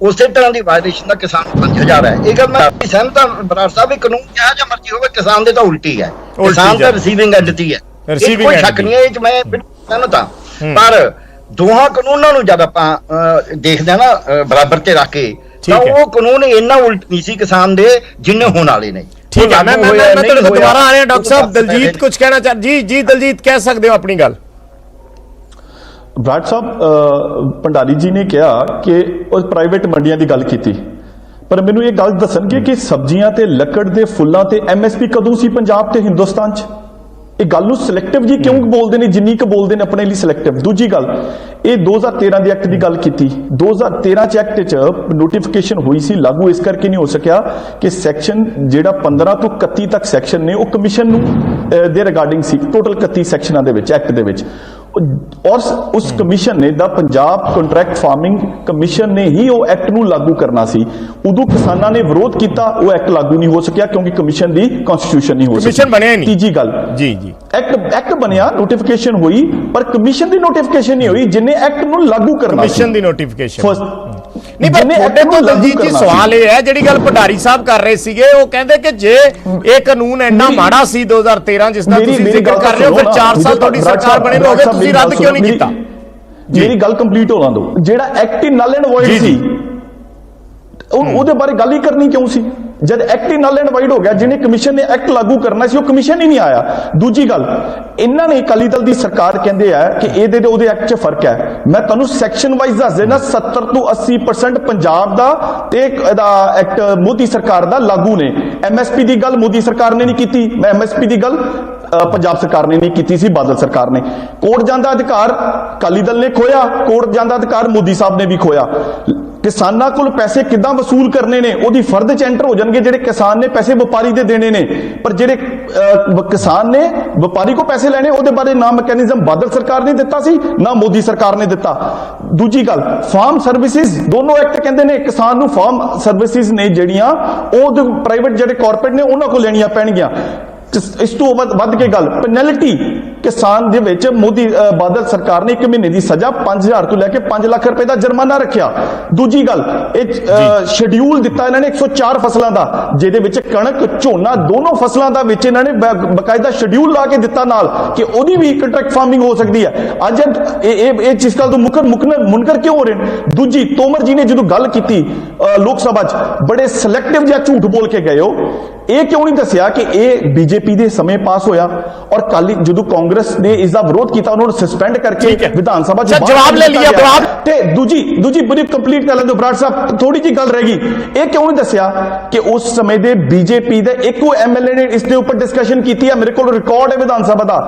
ਉਸੇ ਤਰ੍ਹਾਂ ਦੀ ਵਾਇਲੇਸ਼ਨ ਦਾ ਕਿਸਾਨ 5000 ਹੈ। ਇਹ ਗੱਲ ਮੈਂ ਸਹਿਮਤ ਹਾਂ ਬਰਾੜ ਸਾਹਿਬ, ਵੀ ਕਾਨੂੰਨ ਜਿਹਾ ਜਾਂ ਮਰਜ਼ੀ ਹੋਵੇ, ਕਿਸਾਨ ਦੇ ਤਾਂ ਉਲਟੀ ਹੈ। ਕਿਸਾਨ ਤਾਂ ਰਿਸੀਵਿੰਗ ਐਂਟੀਟੀ ਹੈ, ਕੋਈ ਸ਼ੱਕ ਨਹੀਂ ਹੈ ਇਹ 'ਚ, ਮੈਂ ਸਹਿਮਤ ਹਾਂ। ਪਰ ਦੋਹਾਂ ਕਾਨੂੰਨਾਂ ਨੂੰ ਜਦ ਆਪਾਂ ਦੇਖਦੇ ਹਾਂ ਨਾ ਬਰਾਬਰ ਤੇ ਰੱਖ ਕੇ, ਤਾਂ ਉਹ ਕਾਨੂੰਨ ਇੰਨਾ ਉਲਟ ਨਹੀਂ ਸੀ ਕਿਸਾਨ ਦੇ ਜਿੰਨੇ ਹੋਣ ਵਾਲੇ ਨੇ। ਠੀਕ ਹੈ, ਮੈਂ ਤੁਹਾਡੇ ਦੁਬਾਰਾ ਆ ਰਿਹਾ ਡਾਕਟਰ ਸਾਹਿਬ। ਦਲਜੀਤ ਕੁਝ ਕਹਿਣਾ ਚਾਹ ਜੀ ਦਲਜੀਤ ਕਹਿ ਸਕਦੇ ਹੋ ਆਪਣੀ ਗੱਲ। ਬਰਾੜ ਸਾਹਿਬ ਭੰਡਾਰੀ ਜੀ ਨੇ ਕਿਹਾ ਕਿ ਉਹ ਪ੍ਰਾਈਵੇਟ ਮੰਡੀਆਂ ਦੀ ਗੱਲ ਕੀਤੀ, ਪਰ ਮੈਨੂੰ ਇਹ ਗੱਲ ਦੱਸਣਗੇ ਕਿ ਸਬਜ਼ੀਆਂ ਤੇ ਲੱਕੜ ਦੇ ਫੁੱਲਾਂ ਤੇ ਐਮਐਸਪੀ ਕਦੋਂ ਸੀ ਪੰਜਾਬ ਤੇ ਹਿੰਦੁਸਤਾਨ 'ਚ? ਇਹ ਗੱਲ ਨੂੰ ਸਿਲੈਕਟਿਵ ਜੀ ਕਿਉਂ ਬੋਲਦੇ ਨੇ, ਜਿੰਨੀ ਕੁ ਬੋਲਦੇ ਨੇ ਆਪਣੇ ਲਈ ਸਿਲੈਕਟਿਵ। ਦੂਜੀ ਗੱਲ, ਇਹ 2013 ਦੇ ਐਕਟ ਦੀ ਗੱਲ ਕੀਤੀ, 2013 ਚ ਐਕਟ 'ਚ ਨੋਟੀਫਿਕੇਸ਼ਨ ਹੋਈ ਸੀ, ਲਾਗੂ ਇਸ ਕਰਕੇ ਨਹੀਂ ਹੋ ਸਕਿਆ ਕਿ ਸੈਕਸ਼ਨ ਜਿਹੜਾ 15 ਤੋਂ 31 ਤੱਕ ਸੈਕਸ਼ਨ ਨੇ ਉਹ ਕਮਿਸ਼ਨ ਨੂੰ ਦੇ ਰਿਗਾਰਡਿੰਗ ਸੀ, ਟੋਟਲ 31 ਸੈਕਸ਼ਨਾਂ ਦੇ ਵਿੱਚ ਐਕਟ ਦੇ ਵਿੱਚ। ਔਰ ਉਸ ਕਮਿਸ਼ਨ ਨੇ ਦਾ ਪੰਜਾਬ ਕੰਟਰੈਕਟ ਫਾਰਮਿੰਗ ਕਮਿਸ਼ਨ ਨੇ ਹੀ ਉਹ ਐਕਟ ਨੂੰ ਲਾਗੂ ਕਰਨਾ ਸੀ। ਉਦੋਂ ਕਿਸਾਨਾਂ ਨੇ ਵਿਰੋਧ ਕੀਤਾ, ਉਹ ਐਕਟ ਲਾਗੂ ਨਹੀਂ ਹੋ ਸਕਿਆ ਕਿਉਂਕਿ ਕਮਿਸ਼ਨ ਦੀ ਕਨਸਟੀਟਿਊਸ਼ਨ ਨਹੀਂ ਹੋ ਸਕੀ, ਕਮਿਸ਼ਨ ਬਣਿਆ ਨਹੀਂ। ਤੀਜੀ ਗੱਲ, ਐਕਟ ਬਣਿਆ, ਨੋਟੀਫਿਕੇਸ਼ਨ ਹੋਈ, ਪਰ ਕਮਿਸ਼ਨ ਦੀ ਨੋਟੀਫਿਕੇਸ਼ਨ ਨਹੀਂ ਹੋਈ ਜਿੰਨੇ ਐਕਟ ਨੂੰ ਲਾਗੂ ਕਰਨਾ ਸੀ। ਕਮਿਸ਼ਨ ਦੀ ਨੋਟੀਫਿਕੇਸ਼ਨ ਨਹੀਂ। ਪਰ ਤੁਹਾਡੇ ਤੋਂ ਦਲਜੀਤ ਜੀ ਸਵਾਲ ਇਹ ਹੈ, ਜਿਹੜੀ ਗੱਲ ਭੰਡਾਰੀ ਸਾਹਿਬ ਕਰ ਰਹੇ ਸੀਗੇ, ਉਹ ਕਹਿੰਦੇ ਕਿ ਜੇ ਇਹ ਕਾਨੂੰਨ ਇੰਨਾ ਮਾੜਾ ਸੀ 2013 ਜਿਸ ਦਾ ਤੁਸੀਂ ਜ਼ਿਕਰ ਕਰ ਰਹੇ ਹੋ, ਫਿਰ 4 ਸਾਲ ਤੁਹਾਡੀ ਸਰਕਾਰ ਬਣੇ ਨੂੰ ਹੋ ਗਏ, ਤੁਸੀਂ ਰੱਦ ਕਿਉਂ ਨਹੀਂ ਕੀਤਾ? ਮੇਰੀ ਗੱਲ ਕੰਪਲੀਟ ਹੋਣ ਦਿਓ। ਜਿਹੜਾ ਐਕਟ ਹੀ ਨਲ ਐਂਡ ਵੋਇਡ ਸੀ, ਉਹਦੇ ਬਾਰੇ ਗੱਲ ਹੀ ਕਰਨੀ ਕਿਉਂ ਸੀ? ਜਦ ਐਕਟ ਹੀ ਨਲ ਐਂਡ ਵਾਈਡ ਹੋ ਗਿਆ, ਜਿਹਨੇ ਕਮਿਸ਼ਨ ਨੇ ਐਕਟ ਲਾਗੂ ਕਰਨਾ ਸੀ ਉਹ ਕਮਿਸ਼ਨ ਹੀ ਨਹੀਂ ਆਇਆ। ਦੂਜੀ ਗੱਲ, ਇਹਨਾਂ ਨੇ ਅਕਾਲੀ ਦਲ ਦੀ ਸਰਕਾਰ ਕਹਿੰਦੇ ਆ ਕਿ ਇਹਦੇ ਤੇ ਉਹਦੇ ਐਕਟ 'ਚ ਫਰਕ ਹੈ। ਮੈਂ ਤੁਹਾਨੂੰ ਸੈਕਸ਼ਨ ਵਾਈਜ਼ ਦੱਸ ਦੇਣਾ, 70 ਤੋਂ 80% ਪੰਜਾਬ ਦਾ ਤੇ ਇਹਦਾ ਐਕਟ ਮੋਦੀ ਸਰਕਾਰ ਦਾ ਲਾਗੂ ਨੇ। ਐਮਐਸਪੀ ਦੀ ਗੱਲ ਮੋਦੀ ਸਰਕਾਰ ਨੇ ਨਹੀਂ ਕੀਤੀ, ਮੈਂ ਐਮਐਸਪੀ ਦੀ ਗੱਲ ਪੰਜਾਬ ਸਰਕਾਰ ਨੇ ਨਹੀਂ ਕੀਤੀ ਸੀ, ਬਾਦਲ ਸਰਕਾਰ ਨੇ। ਕੋਰਟ ਜਾਂਦਾ ਅਧਿਕਾਰ ਅਕਾਲੀ ਦਲ ਨੇ ਖੋਇਆ, ਕੋਰਟ ਜਾਂਦਾ ਅਧਿਕਾਰ ਮੋਦੀ ਸਾਹਿਬ ਨੇ ਵੀ ਖੋਇਆ। ਕਿਸਾਨਾਂ ਕੋਲ ਪੈਸੇ ਕਿੱਦਾਂ ਵਸੂਲ ਕਰਨੇ ਨੇ ਉਹਦੀ ਫਰਦ 'ਚ ਐਂਟਰ ਹੋ ਜਾਣਗੇ ਜਿਹੜੇ ਕਿਸਾਨ ਨੇ ਪੈਸੇ ਵਪਾਰੀ ਦੇ ਦੇਣੇ ਨੇ, ਪਰ ਜਿਹੜੇ ਕਿਸਾਨ ਨੇ ਵਪਾਰੀ ਕੋ ਪੈਸੇ ਲੈਣੇ ਉਹਦੇ ਬਾਰੇ ਨਾ ਮੈਕੈਨਿਜ਼ਮ ਬਾਦਲ ਸਰਕਾਰ ਨੇ ਦਿੱਤਾ ਸੀ, ਨਾ ਮੋਦੀ ਸਰਕਾਰ ਨੇ ਦਿੱਤਾ। ਦੂਜੀ ਗੱਲ, ਫਾਰਮ ਸਰਵਿਸਿਜ਼, ਦੋਨੋਂ ਐਕਟ ਕਹਿੰਦੇ ਨੇ ਕਿਸਾਨ ਨੂੰ ਫਾਰਮ ਸਰਵਿਸਿਜ਼ ਨੇ ਜਿਹੜੀਆਂ ਉਹ ਪ੍ਰਾਈਵੇਟ ਜਿਹੜੇ ਕਾਰਪੋਰੇਟ ਨੇ ਉਹਨਾਂ ਕੋਲ ਲੈਣੀਆਂ ਪੈਣਗੀਆਂ। ਇਸ ਤੋਂ ਵੱਧ ਕੇ ਗੱਲ, ਪੈਨਲਟੀ ਕਿਸਾਨ ਦੇ ਵਿੱਚ ਮੋਦੀ ਬਾਦਲ ਸਰਕਾਰ ਨੇ 1 ਮਹੀਨੇ ਦੀ ਸਜ਼ਾ 5000 ਤੋਂ ਲੈ ਕੇ 5 ਲੱਖ ਰੁਪਏ ਦਾ ਜੁਰਮਾਨਾ ਰੱਖਿਆ। ਦੂਜੀ ਗੱਲ, ਇਹ ਸ਼ਡਿਊਲ ਦਿੱਤਾ ਇਹਨਾਂ ਨੇ 104 ਫਸਲਾਂ ਦਾ, ਜਿਹਦੇ ਵਿੱਚ ਕਣਕ ਝੋਨਾ ਦੋਨੋਂ ਫਸਲਾਂ ਦਾ ਵਿੱਚ ਇਹਨਾਂ ਨੇ ਬਕਾਇਦਾ ਸ਼ਡਿਊਲ ਲਾ ਕੇ ਦਿੱਤਾ ਨਾਲ ਕਿ ਉਹਦੀ ਵੀ ਕੰਟਰੈਕਟ ਫਾਰਮਿੰਗ ਹੋ ਸਕਦੀ ਹੈ। ਅੱਜ ਇਹ ਚੀਜ਼ ਕੱਲ ਤੋਂ ਮੁਨਕਰ ਕਿਉਂ ਹੋ ਰਹੇ ਨੇ? ਦੂਜੀ, ਤੋਮਰ ਜੀ ਨੇ ਜਦੋਂ ਗੱਲ ਕੀਤੀ ਲੋਕ ਸਭਾ 'ਚ, ਬੜੇ ਸਿਲੈਕਟਿਵ ਜਿਹਾ ਝੂਠ ਬੋਲ ਕੇ ਗਏ ਹੋ। ਇਹ ਕਿਉਂ ਨਹੀਂ ਦੱਸਿਆ ਕਿ ਇਹ ਬੀਜੇਪੀ ਦੇ ਸਮੇਂ ਪਾਸ ਹੋਇਆ ਔਰ ਕੱਲ ਜਦੋਂ ਕਾਂਗਰਸ ਨੇ ਇਸ ਦਾ ਵਿਰੋਧ ਕੀਤਾ ਉਹਨਾਂ ਨੂੰ ਸਸਪੈਂਡ ਕਰਕੇ ਵਿਧਾਨ ਸਭਾ 'ਚ ਜਵਾਬ ਲੈ ਲਿਆ ਜਵਾਬ। ਤੇ ਦੂਜੀ ਬੜੀ ਕੰਪਲੀਟ ਕਰ ਲੈਂਦੇ ਬਰਾੜ ਸਾਹਿਬ, ਥੋੜੀ ਜੀ ਗੱਲ ਰਹਿ ਗਈ। ਇਹ ਕਿਉਂ ਨਹੀਂ ਦੱਸਿਆ ਕਿ ਉਸ ਸਮੇਂ ਦੇ ਬੀਜੇਪੀ ਦੇ ਇੱਕੋ ਐਮਐਲਏ ਨੇ ਇਸ ਦੇ ਉੱਪਰ ਡਿਸਕਸ਼ਨ ਕੀਤੀ ਹੈ, ਮੇਰੇ ਕੋਲ ਰਿਕਾਰਡ ਹੈ ਵਿਧਾਨ ਸਭਾ ਦਾ,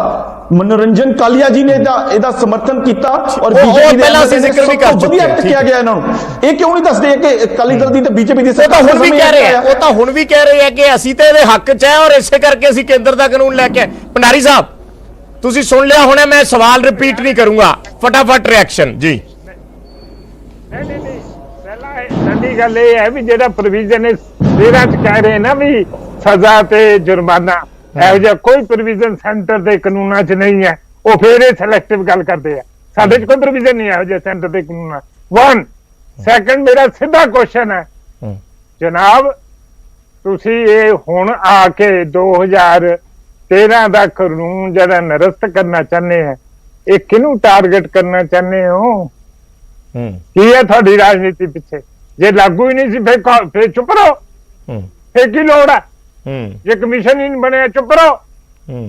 ਮਨੋਰੰਜਨ ਕਾਲੀਆ ਜੀ ਨੇ ਇਹਦਾ ਸਮਰਥਨ ਕੀਤਾ ਔਰ ਬੀਜੇਪੀ ਦੇ ਪਹਿਲਾਂ ਅਸੀਂ ਜ਼ਿਕਰ ਵੀ ਕਰ ਚੁੱਕੇ ਹਾਂ, ਕਿਹਾ ਗਿਆ ਇਹਨਾਂ ਨੂੰ। ਇਹ ਕਿਉਂ ਨਹੀਂ ਦੱਸਦੇ ਕਿ ਅਕਾਲੀ ਦਲ ਦੀ ਤੇ ਬੀਜੇਪੀ ਦੀ ਸਰਕਾਰ ਹੁਣ ਵੀ ਕਹਿ ਰਹੇ ਆ, ਉਹ ਤਾਂ ਹੁਣ ਵੀ ਕਹਿ ਰਹੇ ਆ ਕਿ ਅਸੀਂ ਤੇ ਇਹਦੇ ਹੱਕ 'ਚ ਹੈ ਔਰ ਇਸੇ ਕਰਕੇ ਅਸੀਂ ਕੇਂਦਰ ਦਾ ਕਾਨੂੰਨ ਲੈ ਕੇ। ਭੰਡਾਰੀ ਸਾਹਿਬ ਤੁਸੀਂ ਸੁਣ ਲਿਆ ਹੋਣਾ, ਮੈਂ ਸਵਾਲ ਰਿਪੀਟ ਨਹੀਂ ਕਰੂੰਗਾ, ਫਟਾਫਟ ਰਿਐਕਸ਼ਨ ਜੀ। ਨਹੀਂ ਪਹਿਲਾਂ ਪਹਿਲੀ ਗੱਲ ਇਹ ਹੈ ਵੀ ਜਿਹੜਾ ਪ੍ਰੋਵੀਜ਼ਨ ਇਸ 13 ਚ ਕਹਿ ਰਹੇ ਨਾ ਵੀ ਸਜ਼ਾ ਤੇ ਜੁਰਮਾਨਾ, ਇਹੋ ਜਿਹਾ ਕੋਈ ਪ੍ਰੋਵੀਜ਼ਨ ਸੈਂਟਰ ਦੇ ਕਾਨੂੰਨਾਂ 'ਚ ਨਹੀਂ ਹੈ। ਉਹ ਫੇਰ ਇਹ ਸਿਲੈਕਟਿਵ ਗੱਲ ਕਰਦੇ ਆ, ਸਾਡੇ 'ਚ ਕੋਈ ਪ੍ਰੋਵੀਜ਼ਨ ਨਹੀਂ ਇਹੋ ਜਿਹਾ ਸੈਂਟਰ ਦੇ ਕਾਨੂੰਨਾਂ। 1 ਸੈਕੰਡ, ਮੇਰਾ ਸਿੱਧਾ ਕੁਐਸਚਨ ਹੈ ਜਨਾਬ, ਤੁਸੀਂ ਇਹ ਹੁਣ ਆ ਕੇ 2013 ਦਾ ਕਾਨੂੰਨ ਜਿਹੜਾ ਨਿਰਸਤ ਕਰਨਾ ਚਾਹੁੰਦੇ ਆ, ਇਹ ਕਿਹਨੂੰ ਟਾਰਗੇਟ ਕਰਨਾ ਚਾਹੁੰਦੇ ਹੋ? ਕੀ ਹੈ ਤੁਹਾਡੀ ਰਾਜਨੀਤੀ ਪਿੱਛੇ? ਜੇ ਲਾਗੂ ਹੀ ਨਹੀਂ ਸੀ ਫਿਰ ਚੁੱਪ ਰਹੋ। ਫਿਰ ਕੀ ਲੋੜ ਹੈ? ਜੇ ਕਮਿਸ਼ਨ ਹੀ ਨਹੀਂ ਬਣਿਆ ਚੁੱਪ ਰਹੋ।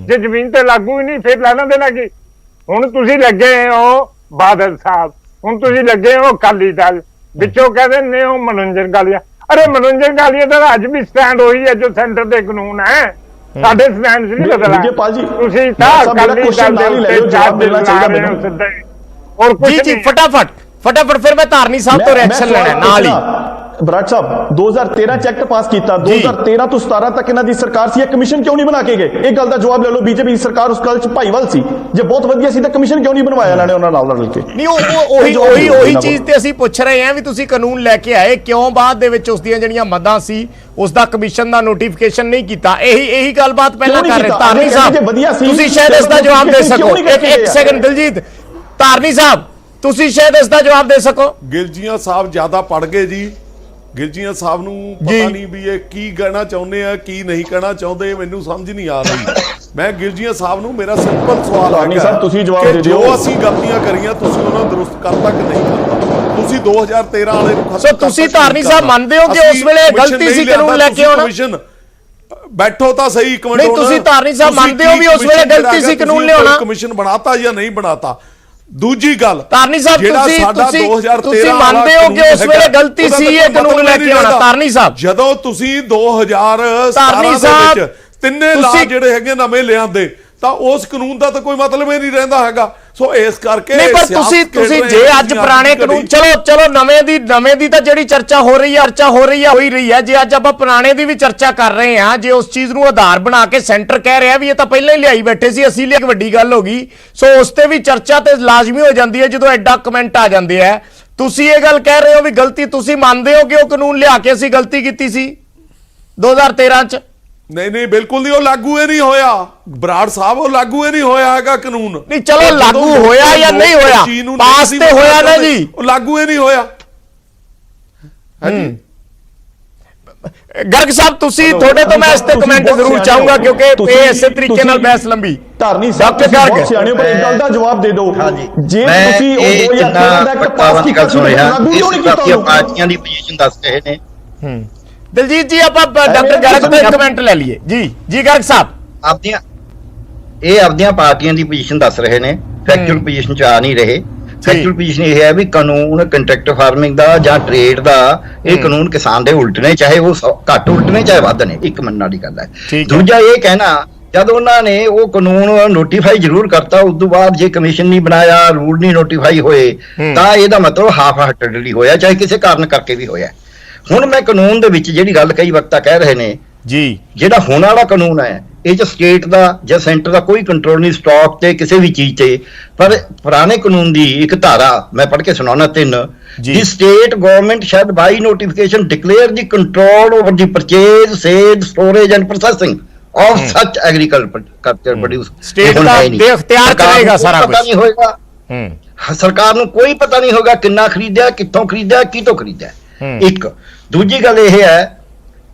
ਜੇ ਜ਼ਮੀਨ ਤੇ ਲਾਗੂ ਹੀ ਨਹੀਂ ਫਿਰ ਲੈਣਾ ਦੇਣਾ ਕੀ? ਹੁਣ ਤੁਸੀਂ ਲੱਗੇ ਹੋ ਬਾਦਲ ਸਾਹਿਬ, ਹੁਣ ਤੁਸੀਂ ਲੱਗੇ ਹੋ ਅਕਾਲੀ ਦਲ, ਵਿੱਚੋਂ ਕਹਿੰਦੇ ਨੇ ਉਹ ਮਨੋਰੰਜਨ ਗਾਲੀਆ। ਅਰੇ ਮਨੋਰੰਜਨ ਗਾਲੀਆ ਦਾ ਅੱਜ ਵੀ ਸਟੈਂਡ ਉਹੀ ਹੈ ਜੋ ਸੈਂਟਰ ਦੇ ਕਾਨੂੰਨ ਹੈ। ਸਾਡੇ ਸਟੈਂਡ ਨਹੀਂ ਬਦਲਾ। ਤੁਸੀਂ ਤਾਂ ਅਕਾਲੀ ਦਲ ਦੇ ਉੱਤੇ ਜਵਾਬ ਦੇਣਾ ਚਾਹੀਦਾ ਮੈਨੂੰ ਸਿੱਧਾ ਹੀ। और जी फटाफट फिर मैं धारनी साहब तो रिएक्शन लेना नाल ही। ਬਰਾੜ ਸਾਹਿਬ 2013 ਚ ਐਕਟ ਪਾਸ ਕੀਤਾ, 2013 ਤੋਂ 17 ਤੱਕ ਇਹਨਾਂ ਦੀ ਸਰਕਾਰ ਸੀ, ਇਹ ਕਮਿਸ਼ਨ ਕਿਉਂ ਨਹੀਂ ਬਣਾ ਕੇ ਗਏ? ਇਹ ਗੱਲ ਦਾ ਜਵਾਬ ਲੈ ਲਓ। ਬੀਜੇਪੀ ਸਰਕਾਰ ਉਸ ਗੱਲ ਚ ਭਾਈਵਾਲ ਸੀ, ਜੇ ਬਹੁਤ ਵਧੀਆ ਸੀ ਤਾਂ ਕਮਿਸ਼ਨ ਕਿਉਂ ਨਹੀਂ ਬਣਵਾਇਆ ਇਹਨਾਂ ਨੇ ਉਹਨਾਂ ਨਾਲ ਰਲ ਕੇ? ਨਹੀਂ ਉਹੀ ਚੀਜ਼ ਤੇ ਅਸੀਂ ਪੁੱਛ ਰਹੇ ਹਾਂ ਵੀ ਤੁਸੀਂ ਕਾਨੂੰਨ ਲੈ ਕੇ ਆਏ ਕਿਉਂ, ਬਾਅਦ ਦੇ ਵਿੱਚ ਉਸ ਦੀਆਂ ਜਿਹੜੀਆਂ ਮਦਾਂ ਸੀ ਉਸ ਦਾ ਕਮਿਸ਼ਨ ਦਾ ਨੋਟੀਫਿਕੇਸ਼ਨ ਨਹੀਂ ਕੀਤਾ? ਇਹੀ ਗੱਲਬਾਤ ਪਹਿਲਾਂ ਕਰ ਰਹੇ ਧਾਰਨੀ ਸਾਹਿਬ, ਤੁਸੀਂ ਸ਼ਾਇਦ ਇਸ ਦਾ ਜਵਾਬ ਦੇ ਸਕੋ। ਇੱਕ ਸੈਕਿੰਡ ਦਿਲਜੀਤ, ਧਾਰਨੀ ਸਾਹਿਬ ਤੁਸੀਂ ਸ਼ਾਇਦ ਇਸ ਦਾ ਜਵਾਬ ਦੇ ਸਕੋ। ਗਿਲਜੀਆਂ ਸਾਹਿਬ ਜ਼ਿਆਦਾ ਪੜ ਗਏ ਜੀ। ਗਿਲਜੀਆਂ ਸਾਹਿਬ ਨੂੰ ਪਤਾ ਨਹੀਂ ਵੀ ਇਹ ਕੀ ਕਹਿਣਾ ਚਾਹੁੰਦੇ ਆ, ਕੀ ਨਹੀਂ ਕਹਿਣਾ ਚਾਹੁੰਦੇ, ਮੈਨੂੰ ਸਮਝ ਨਹੀਂ ਆ ਰਹੀ। ਮੈਂ ਗਿਲਜੀਆਂ ਸਾਹਿਬ ਨੂੰ ਮੇਰਾ ਸਿੰਪਲ ਸਵਾਲ ਆ ਗਿਆ ਤੁਸੀਂ ਜਵਾਬ ਦੇ ਦਿਓ। ਜੋ ਅਸੀਂ ਗਲਤੀਆਂ ਕਰੀਆਂ ਤੁਸੀਂ ਉਹਨਾਂ ਨੂੰ ਦਰੁਸਤ ਕਰਤਾ ਕਿ ਨਹੀਂ ਕਰਤਾ? ਤੁਸੀਂ 2013 ਵਾਲੇ ਨੂੰ ਖਤਮ ਤੁਸੀਂ ਧਾਰਨੀ ਸਾਹਿਬ ਮੰਨਦੇ ਹੋ ਕਿ ਉਸ ਵੇਲੇ ਗਲਤੀ ਸੀ ਕਾਨੂੰਨ ਲੈ ਕੇ ਆਉਣਾ? ਬੈਠੋ ਤਾਂ ਸਹੀ ਇੱਕ ਮਿੰਟ। ਨਹੀਂ ਤੁਸੀਂ ਧਾਰਨੀ ਸਾਹਿਬ ਮੰਨਦੇ ਹੋ ਵੀ ਉਸ ਵੇਲੇ ਗਲਤੀ ਸੀ ਕਾਨੂੰਨ ਲਿਆਉਣਾ? ਕਮਿਸ਼ਨ ਬਣਾਤਾ ਜਾਂ ਨਹੀਂ ਬਣਾਤਾ? ਦੂਜੀ ਗੱਲ ਧਾਰਨੀ ਸਾਹਿਬ ਤੁਸੀਂ ਮੰਨਦੇ ਹੋ ਕਿ ਉਸ ਵੇਲੇ ਗਲਤੀ ਸੀ ਇਹ ਕਾਨੂੰਨ ਲੈ ਕੇ ਆਉਣਾ? ਧਾਰਨੀ ਸਾਹਿਬ ਜਦੋਂ ਤੁਸੀਂ 2017 ਦੇ ਵਿੱਚ ਤਿੰਨੇ ਲਾ ਜਿਹੜੇ ਹੈਗੇ ਨਵੇਂ ਲਿਆਂਦੇ ਤਾਂ ਉਸ ਕਾਨੂੰਨ ਦਾ ਤਾਂ ਕੋਈ ਮਤਲਬ ਹੀ ਨਹੀਂ ਰਹਿੰਦਾ ਹੈਗਾ। ਸੋ ਇਸ ਕਰਕੇ ਨਹੀਂ ਪਰ ਤੁਸੀਂ ਜੇ ਅੱਜ ਪੁਰਾਣੇ ਕਾਨੂੰਨ ਚਲੋ ਨਵੇਂ ਦੀ ਤਾਂ ਜਿਹੜੀ ਚਰਚਾ ਹੋ ਰਹੀ ਹੈ ਹੋਈ ਰਹੀ ਹੈ। ਜੇ ਅੱਜ ਆਪਾਂ ਪੁਰਾਣੇ ਦੀ ਵੀ ਚਰਚਾ ਕਰ ਰਹੇ ਹਾਂ, ਜੇ ਉਸ ਚੀਜ਼ ਨੂੰ ਆਧਾਰ ਬਣਾ ਕੇ ਸੈਂਟਰ ਕਹਿ ਰਿਹਾ ਵੀ ਇਹ ਤਾਂ ਪਹਿਲਾਂ ਹੀ ਲਿਆਈ ਬੈਠੇ ਸੀ ਅਸੀਂ, ਲਈ ਵੱਡੀ ਗੱਲ ਹੋ ਗਈ। ਸੋ ਉਸ ਤੇ ਵੀ ਚਰਚਾ ਤੇ ਲਾਜ਼ਮੀ ਹੋ ਜਾਂਦੀ ਹੈ ਜਦੋਂ ਐਡਾ ਕਮੈਂਟ ਆ ਜਾਂਦੇ ਆ। ਤੁਸੀਂ ਇਹ ਗੱਲ ਕਹਿ ਰਹੇ ਹੋ ਵੀ ਗਲਤੀ ਤੁਸੀਂ ਮੰਨਦੇ ਹੋ ਕਿ ਉਹ ਕਾਨੂੰਨ ਲਿਆ ਕੇ ਅਸੀਂ ਗਲਤੀ ਕੀਤੀ ਸੀ 2013 ਚ? ਨਹੀਂ ਬਿਲਕੁਲ ਨਹੀਂ, ਉਹ ਲਾਗੂ ਹੀ ਨਹੀਂ ਹੋਇਆ ਬਰਾੜ ਸਾਹਿਬ, ਉਹ ਲਾਗੂ ਹੀ ਨਹੀਂ ਹੋਇਆ ਹੈਗਾ ਕਾਨੂੰਨ। ਨਹੀਂ ਚਲੋ ਲਾਗੂ ਹੋਇਆ ਜਾਂ ਨਹੀਂ ਹੋਇਆ, ਪਾਸ ਤੇ ਹੋਇਆ ਨਾ ਜੀ, ਉਹ ਲਾਗੂ ਹੀ ਨਹੀਂ ਹੋਇਆ। ਗਰਗ ਸਾਹਿਬ ਤੁਸੀਂ ਤੁਹਾਡੇ ਤੋਂ ਮੈਂ ਇਸ ਤੇ ਕਮੈਂਟ ਜ਼ਰੂਰ ਚਾਹੂੰਗਾ ਕਿਉਂਕਿ ਇਹ ਇਸੇ ਤਰੀਕੇ ਨਾਲ ਬਹਿਸ ਲੰਬੀ। ਧਾਰਨੀ ਸਾਹਿਬ ਤੁਸੀਂ ਬਹੁਤ ਸਿਆਣੇ ਹੋ ਪਰ ਇੱਕ ਗੱਲ ਦਾ ਜਵਾਬ ਦੇ ਦਿਓ। ਜੇ ਤੁਸੀਂ ਉਹ 2013 ਦਾ ਇੱਕ ਪਾਸ ਕੀਤਾ ਸੀ ਲਾਗੂ ਕਿਉਂ ਨਹੀਂ ਕੀਤਾ? ਪਾਰਟੀਆਂ ਦੀ ਪੋਜੀਸ਼ਨ ਦੱਸ ਰਹੇ ਨੇ। ਦਿਲਜੀਤ ਜੀ ਆਪਾਂ ਡਾਕਟਰ ਗਰਗ ਤੋਂ ਇੱਕ ਕਮੈਂਟ ਲੈ ਲਈਏ। ਜੀ ਗਰਗ ਸਾਹਿਬ ਆਪਦੀਆਂ ਪਾਰਟੀਆਂ ਦੀ ਪੋਜੀਸ਼ਨ ਦੱਸ ਰਹੇ ਨੇ, ਫੈਕਚੁਅਲ ਪੋਜੀਸ਼ਨ ਚ ਆ ਨਹੀਂ ਰਹੇ। ਫੈਕਚੁਅਲ ਪੋਜੀਸ਼ਨ ਇਹ ਹੈ ਵੀ ਕਾਨੂੰਨ ਕੰਟਰੈਕਟ ਫਾਰਮਿੰਗ ਦਾ ਜਾਂ ਟ੍ਰੇਡ ਦਾ ਇਹ ਕਾਨੂੰਨ ਕਿਸਾਨ ਦੇ ਉਲਟ ਨੇ, ਚਾਹੇ ਉਹ ਘੱਟ ਉਲਟ ਨੇ ਚਾਹੇ ਵੱਧ ਨੇ, ਇੱਕ ਮੰਨਣ ਵਾਲੀ ਗੱਲ ਹੈ। ਦੂਜਾ ਇਹ ਕਹਿਣਾ ਜਦ ਉਹਨਾਂ ਨੇ ਉਹ ਕਾਨੂੰਨ ਨੋਟੀਫਾਈ ਜ਼ਰੂਰ ਕਰਤਾ, ਉਸ ਤੋਂ ਬਾਅਦ ਜੇ ਕਮਿਸ਼ਨ ਨਹੀਂ ਬਣਾਇਆ, ਰੂਲ ਨਹੀਂ ਨੋਟੀਫਾਈ ਹੋਏ, ਤਾਂ ਇਹਦਾ ਮਤਲਬ ਹਾਫ ਹਾਰਟਡਲੀ ਹੋਇਆ, ਚਾਹੇ ਕਿਸੇ ਕਾਰਨ ਕਰਕੇ ਵੀ ਹੋਇਆ। ਹੁਣ ਮੈਂ ਕਾਨੂੰਨ ਦੇ ਵਿੱਚ ਜਿਹੜੀ ਗੱਲ ਕਈ ਵਕਤਾ ਕਹਿ ਰਹੇ ਨੇ ਜੀ, ਜਿਹੜਾ ਹੁਣ ਵਾਲਾ ਕਾਨੂੰਨ ਹੈ ਇਹ ਚ ਸਟੇਟ ਦਾ ਜਾਂ ਸੈਂਟਰ ਦਾ ਕੋਈ ਕੰਟਰੋਲ ਨਹੀਂ ਸਟਾਕ ਤੇ ਕਿਸੇ ਵੀ ਚੀਜ਼ ਤੇ। ਪਰ ਪੁਰਾਣੇ ਕਾਨੂੰਨ ਦੀ ਇੱਕ ਧਾਰਾ ਮੈਂ ਪੜ੍ਹ ਕੇ ਸੁਣਾਉਣਾ 3, ਦੀ state government shed by notification declare the control over the purchase, sale, storage and processing of ਸੱਚ ਐਗਰੀਕਲਚਰ ਪ੍ਰੋਡਿਊਸ। ਸਟੇਟ ਦਾ ਇਖਤਿਆਰ ਕਰੇਗਾ ਸਾਰਾ ਕੁਝ। ਪਤਾ ਨਹੀਂ ਹੋਏਗਾ, ਸਰਕਾਰ ਨੂੰ ਕੋਈ ਪਤਾ ਨਹੀਂ ਹੋਗਾ ਕਿੰਨਾ ਖਰੀਦਿਆ, ਕਿੱਥੋਂ ਖਰੀਦਿਆ, ਕਿਤੋਂ ਖਰੀਦਿਆ। ਇੱਕ ਦੂਜੀ ਗੱਲ ਇਹ ਹੈ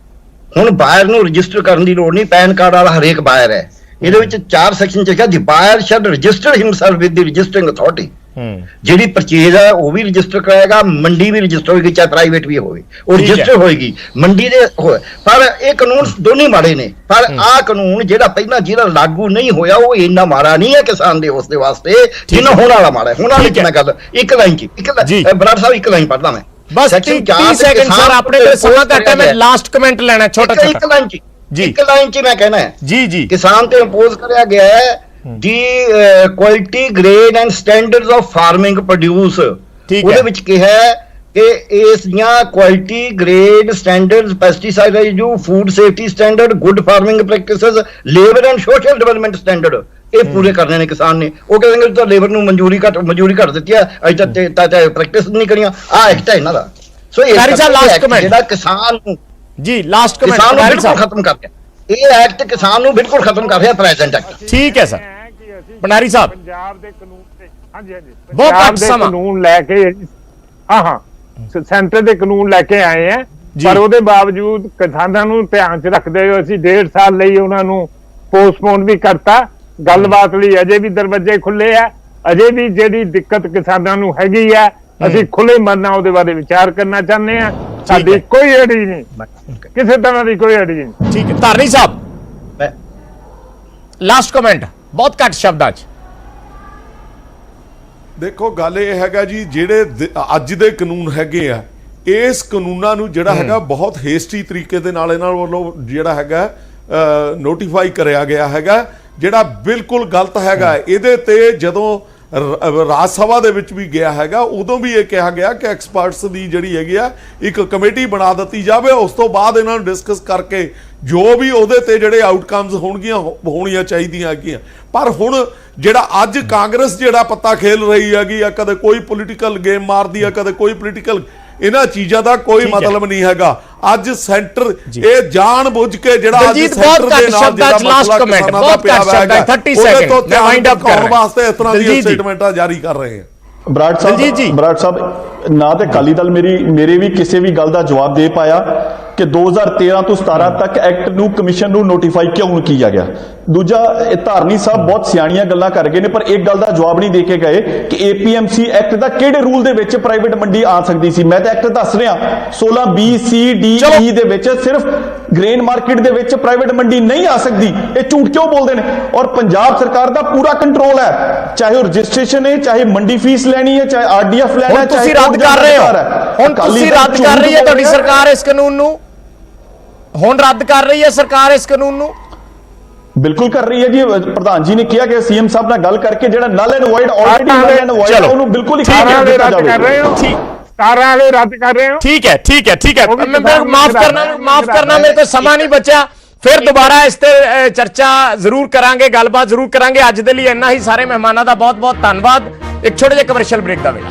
ਹੁਣ ਬਾਇਰ ਨੂੰ ਰਜਿਸਟਰ ਕਰਨ ਦੀ ਲੋੜ ਨਹੀਂ, ਪੈਨ ਕਾਰਡ ਵਾਲਾ ਹਰੇਕ ਬਾਇਰ ਹੈ। ਇਹਦੇ ਵਿੱਚ 4 ਸੈਕਸ਼ਨ ਚ ਕਿਹਾ ਦੀ ਬਾਇਰ shed register himself with the ਰਜਿਸਟਰਿੰਗ authority. ਜਿਹੜੀ ਪਰਚੇਜ਼ ਹੈ ਉਹ ਵੀ ਰਜਿਸਟਰ ਕਰਾਏਗਾ, ਮੰਡੀ ਵੀ ਰਜਿਸਟਰ ਹੋਏਗੀ, ਚਾਹੇ ਪ੍ਰਾਈਵੇਟ ਵੀ ਹੋਵੇ ਉਹ ਰਜਿਸਟਰ ਹੋਏਗੀ ਮੰਡੀ ਦੇ ਹੋਏ। ਪਰ ਇਹ ਕਾਨੂੰਨ ਦੋਨੇ ਮਾੜੇ ਨੇ, ਪਰ ਆਹ ਕਾਨੂੰਨ ਜਿਹੜਾ ਪਹਿਲਾਂ ਜਿਹੜਾ ਲਾਗੂ ਨਹੀਂ ਹੋਇਆ ਉਹ ਇੰਨਾ ਮਾੜਾ ਨਹੀਂ ਹੈ ਕਿਸਾਨ ਦੇ ਉਸ ਦੇ ਵਾਸਤੇ ਜਿੰਨਾ ਹੋਣ ਵਾਲਾ ਮਾੜਾ ਹੈ। ਹੁਣ ਵਾਲੀ ਮੈਂ ਗੱਲ ਇੱਕ ਲਾਈਨ ਚ ਬਰਾੜ ਸਾਹਿਬ ਇੱਕ ਲਾਈਨ ਪੜ੍ਹਦਾ ਮੈਂ ਬਸ 30 ਸੈਕਿੰਡ ਸਰ ਆਪਣੇ ਕੋਲ ਸਮਾਂ ਘੱਟ ਹੈ, ਮੈਂ ਲਾਸਟ ਕਮੈਂਟ ਲੈਣਾ ਛੋਟਾ ਇੱਕ ਲਾਈਨ ਚ ਮੈਂ ਕਹਿਣਾ ਹੈ ਜੀ ਕਿਸਾਨ ਤੇ ਇੰਪੋਜ਼ ਕਰਿਆ ਗਿਆ ਹੈ ਦੀ quality grade and standards of farming produce. ਉਹਦੇ ਵਿੱਚ ਕਿਹਾ ਹੈ ਕਿ ਇਸ ਦੀਆਂ quality grade standards, pesticide residue, food safety standard, good farming practices, labour and social development standard ਇਹ ਪੂਰੇ ਕਰਨੇ ਨੇ ਕਿਸਾਨ ਨੇ। ਉਹ ਕਹਿੰਦੇ ਤਾਂ ਲੇਬਰ ਨੂੰ ਮਨਜ਼ੂਰੀ ਘੱਟ ਦਿੱਤੀ ਹੈ, ਅਜੇ ਤੱਕ ਪ੍ਰੈਕਟਿਸ ਨਹੀਂ ਕਰੀਆਂ। ਆਹ ਐਕਟ ਹੈ ਇਹਨਾਂ ਦਾ। ਸੋ ਇਹ ਜਿਹੜਾ ਕਿਸਾਨ ਨੂੰ ਜੀ ਲਾਸਟ ਕਮੈਂਟ ਕਿਸਾਨ ਨੂੰ ਬਿਲਕੁਲ ਖਤਮ ਕਰ ਰਿਹਾ, ਇਹ ਐਕਟ ਕਿਸਾਨ ਨੂੰ ਬਿਲਕੁਲ ਖਤਮ ਕਰ ਰਿਹਾ ਪ੍ਰੈਜ਼ੈਂਟ ਐਕਟ। ਠੀਕ ਹੈ ਸਰ ਭੰਡਾਰੀ ਸਾਹਿਬ ਪੰਜਾਬ ਦੇ ਕਾਨੂੰਨ ਤੇ ਬਹੁਤ ਘੱਟ ਸਮਾਂ ਕਾਨੂੰਨ ਲੈ ਕੇ ਸੈਂਟਰ ਦੇ ਕਾਨੂੰਨ ਲੈ ਕੇ ਆਏ ਆ, ਪਰ ਉਹਦੇ ਬਾਵਜੂਦ ਕਿਸਾਨਾਂ ਨੂੰ ਧਿਆਨ ਚ ਰੱਖਦੇ ਹੋਏ ਅਸੀਂ 1.5 ਸਾਲ ਲਈ ਉਹਨਾਂ ਨੂੰ ਪੋਸਟਪੋਨ ਵੀ ਕਰਤਾ। ਗੱਲਬਾਤ ਲਈ ਅਜੇ ਵੀ ਦਰਵਾਜ਼ੇ ਖੁੱਲੇ ਆ। ਅਜੇ ਵੀ ਜਿਹੜੀ ਦਿੱਕਤ ਕਿਸਾਨਾਂ ਨੂੰ ਹੈਗੀ ਆ, ਅਸੀਂ ਖੁੱਲੇ ਮਨ ਨਾਲ ਉਹਦੇ ਬਾਰੇ ਵਿਚਾਰ ਕਰਨਾ ਚਾਹੁੰਦੇ ਆ। ਸਾਡੀ ਕੋਈ ਅੜੀ ਨਹੀਂ, ਕਿਸੇ ਤਰ੍ਹਾਂ ਦੀ ਕੋਈ ਅੜੀ ਨਹੀਂ। ਠੀਕ ਹੈ ਧਾਰਨੀ ਸਾਹਿਬ, ਲਾਸਟ ਕਮੈਂਟ ਬਹੁਤ ਘੱਟ ਸ਼ਬਦਾਂ 'ਚ। ਦੇਖੋ ਗੱਲ ਇਹ ਹੈਗਾ ਜੀ, ਜਿਹੜੇ ਅੱਜ ਦੇ ਕਾਨੂੰਨ ਹੈਗੇ ਆ, ਇਸ ਕਾਨੂੰਨਾਂ ਨੂੰ ਜਿਹੜਾ ਹੈਗਾ ਬਹੁਤ ਹੇਸਟੀ ਤਰੀਕੇ ਦੇ ਨਾਲ ਇਹਨਾਂ ਵੱਲੋਂ ਜਿਹੜਾ ਹੈਗਾ ਨੋਟੀਫਾਈ ਕਰਿਆ ਗਿਆ ਹੈਗਾ, ਜਿਹੜਾ ਬਿਲਕੁਲ ਗਲਤ ਹੈਗਾ। ਇਹਦੇ ਤੇ ਜਦੋਂ ਰਾਜ ਸਭਾ ਦੇ ਵਿੱਚ ਵੀ ਗਿਆ ਹੈਗਾ, ਉਦੋਂ ਵੀ ਇਹ ਕਿਹਾ ਗਿਆ ਕਿ ਐਕਸਪਰਟਸ ਦੀ ਜਿਹੜੀ ਹੈਗੀ ਆ ਇੱਕ ਕਮੇਟੀ ਬਣਾ ਦਿੱਤੀ ਜਾਵੇ, ਉਸ ਤੋਂ ਬਾਅਦ ਇਹਨਾਂ ਨੂੰ ਡਿਸਕਸ ਕਰਕੇ ਜੋ ਵੀ ਉਹਦੇ ਤੇ ਜਿਹੜੇ ਆਊਟਕਮਸ ਹੋਣੀਆਂ ਚਾਹੀਦੀਆਂ ਹੈਗੀਆਂ। ਪਰ ਹੁਣ ਜਿਹੜਾ ਅੱਜ ਕਾਂਗਰਸ ਜਿਹੜਾ ਪੱਤਾ ਖੇਲ ਰਹੀ ਹੈਗੀ ਆ, ਕਦੇ ਕੋਈ ਪੋਲੀਟੀਕਲ ਗੇਮ ਮਾਰਦੀ ਆ, ਕਦੇ ਕੋਈ ਪੋਲੀਟੀਕਲ, ਇਹਨਾਂ ਚੀਜ਼ਾਂ ਦਾ ਕੋਈ ਮਤਲਬ ਨਹੀਂ ਹੈਗਾ। ਅੱਜ ਸੈਂਟਰ ਇਹ ਜਾਣ ਬੁੱਝ ਕੇ ਜਿਹੜਾ ਅੱਜ ਸੈਂਟਰ ਦੇ ਨਾਲ ਜਿਹੜਾ ਮਸਲਾ ਕਿਸਾਨਾਂ ਦਾ ਪਿਆ ਹੈਗਾ, ਉਹਦੇ ਤੋਂ ਵਾਈਂਡ ਅਪ ਕਰਨ ਵਾਸਤੇ ਇਸ ਤਰ੍ਹਾਂ ਦੀਆਂ ਸਟੇਟਮੈਂਟਾਂ ਜਾਰੀ ਕਰ ਰਹੇ ਆ। ਬਰਾੜ ਸਾਹਿਬ ਨਾ ਤੇ ਅਕਾਲੀ ਦਲ ਮੇਰੇ ਵੀ ਕਿਸੇ ਵੀ ਗੱਲ ਦਾ ਜਵਾਬ ਦੇ ਪਾਇਆ ਕਿ 2013 ਤੋਂ 17 ਤੱਕ ਐਕਟ ਨੂੰ ਕਮਿਸ਼ਨ ਨੂੰ ਨੋਟੀਫਾਈ ਕਿਉਂ ਕੀਤਾ ਗਿਆ। ਦੂਜਾ, ਧਾਰਨੀ ਸਾਹਿਬ ਬਹੁਤ ਸਿਆਣੀਆਂ ਗੱਲਾਂ ਕਰ ਗਏ ਨੇ, ਪਰ ਇੱਕ ਗੱਲ ਦਾ ਜਵਾਬ ਨਹੀਂ ਦੇ ਕੇ ਗਏ ਕਿ APMC ਐਕਟ ਦਾ ਕਿਹੜੇ ਰੂਲ ਦੇ ਵਿੱਚ ਪ੍ਰਾਈਵੇਟ ਮੰਡੀ ਆ ਸਕਦੀ ਸੀ। ਮੈਂ ਤਾਂ ਐਕਟ ਦੱਸ ਰਿਹਾ 16B-C-D-E ਦੇ ਵਿੱਚ ਸਿਰਫ ਗ੍ਰੇਨ ਮਾਰਕੀਟ ਦੇ ਵਿੱਚ ਪ੍ਰਾਈਵੇਟ ਮੰਡੀ ਨਹੀਂ ਆ ਸਕਦੀ। ਇਹ ਝੂਠ ਕਿਉਂ ਬੋਲਦੇ ਨੇ? ਔਰ ਪੰਜਾਬ ਸਰਕਾਰ ਦਾ ਪੂਰਾ ਕੰਟਰੋਲ ਹੈ, ਚਾਹੇ ਉਹ ਰਜਿਸਟ੍ਰੇਸ਼ਨ ਹੈ, ਚਾਹੇ ਮੰਡੀ ਫੀਸ ਲੈਣੀ ਹੈ, ਚਾਹੇ RDF ਲੈਣਾ ਹੈ। ਤੁਸੀਂ ਰੱਦ ਕਰ ਰਹੇ ਹੋ, ਹੁਣ ਤੁਸੀਂ ਰੱਦ ਕਰ ਰਹੀ ਹੈ ਤੁਹਾਡੀ ਸਰਕਾਰ ਇਸ ਕਾਨੂੰਨ ਨੂੰ, ਹੁਣ ਰੱਦ ਕਰ ਰਹੀ ਹੈ ਸਰਕਾਰ ਇਸ ਕਾਨੂੰਨ ਨੂੰ। ਬਿਲਕੁਲ ਕਰ ਰਹੀ ਹੈ ਜੀ। ਪ੍ਰਧਾਨ ਜੀ ਨੇ ਕਿਹਾ ਕਿ CM ਸਾਹਿਬ ਨਾਲ ਗੱਲ ਕਰਕੇ ਜਿਹੜਾ null and void already null and void ਉਹਨੂੰ ਬਿਲਕੁਲ ਹੀ ਰੱਦ ਕਰ ਰਹੇ ਹੋ। 17 ਵਾਲੇ ਰੱਦ ਕਰ ਰਹੇ ਹੋ। ਠੀਕ ਹੈ ਮੈਂ ਮਾਫ ਕਰਨਾ ਮੇਰੇ ਕੋਲ ਸਮਾਂ ਨਹੀਂ ਬਚਿਆ। ਫਿਰ ਦੁਬਾਰਾ ਇਸ ਤੇ ਚਰਚਾ ਜ਼ਰੂਰ ਕਰਾਂਗੇ, ਗੱਲਬਾਤ ਜ਼ਰੂਰ ਕਰਾਂਗੇ। ਅੱਜ ਦੇ ਲਈ ਇੰਨਾ ਹੀ। ਸਾਰੇ ਮਹਿਮਾਨਾਂ ਦਾ ਬਹੁਤ ਬਹੁਤ ਧੰਨਵਾਦ। ਇੱਕ ਛੋਟੇ ਜਿਹੇ ਕਮਰਸ਼ੀਅਲ ਬ੍ਰੇਕ ਦਾ ਵੇਲਾ।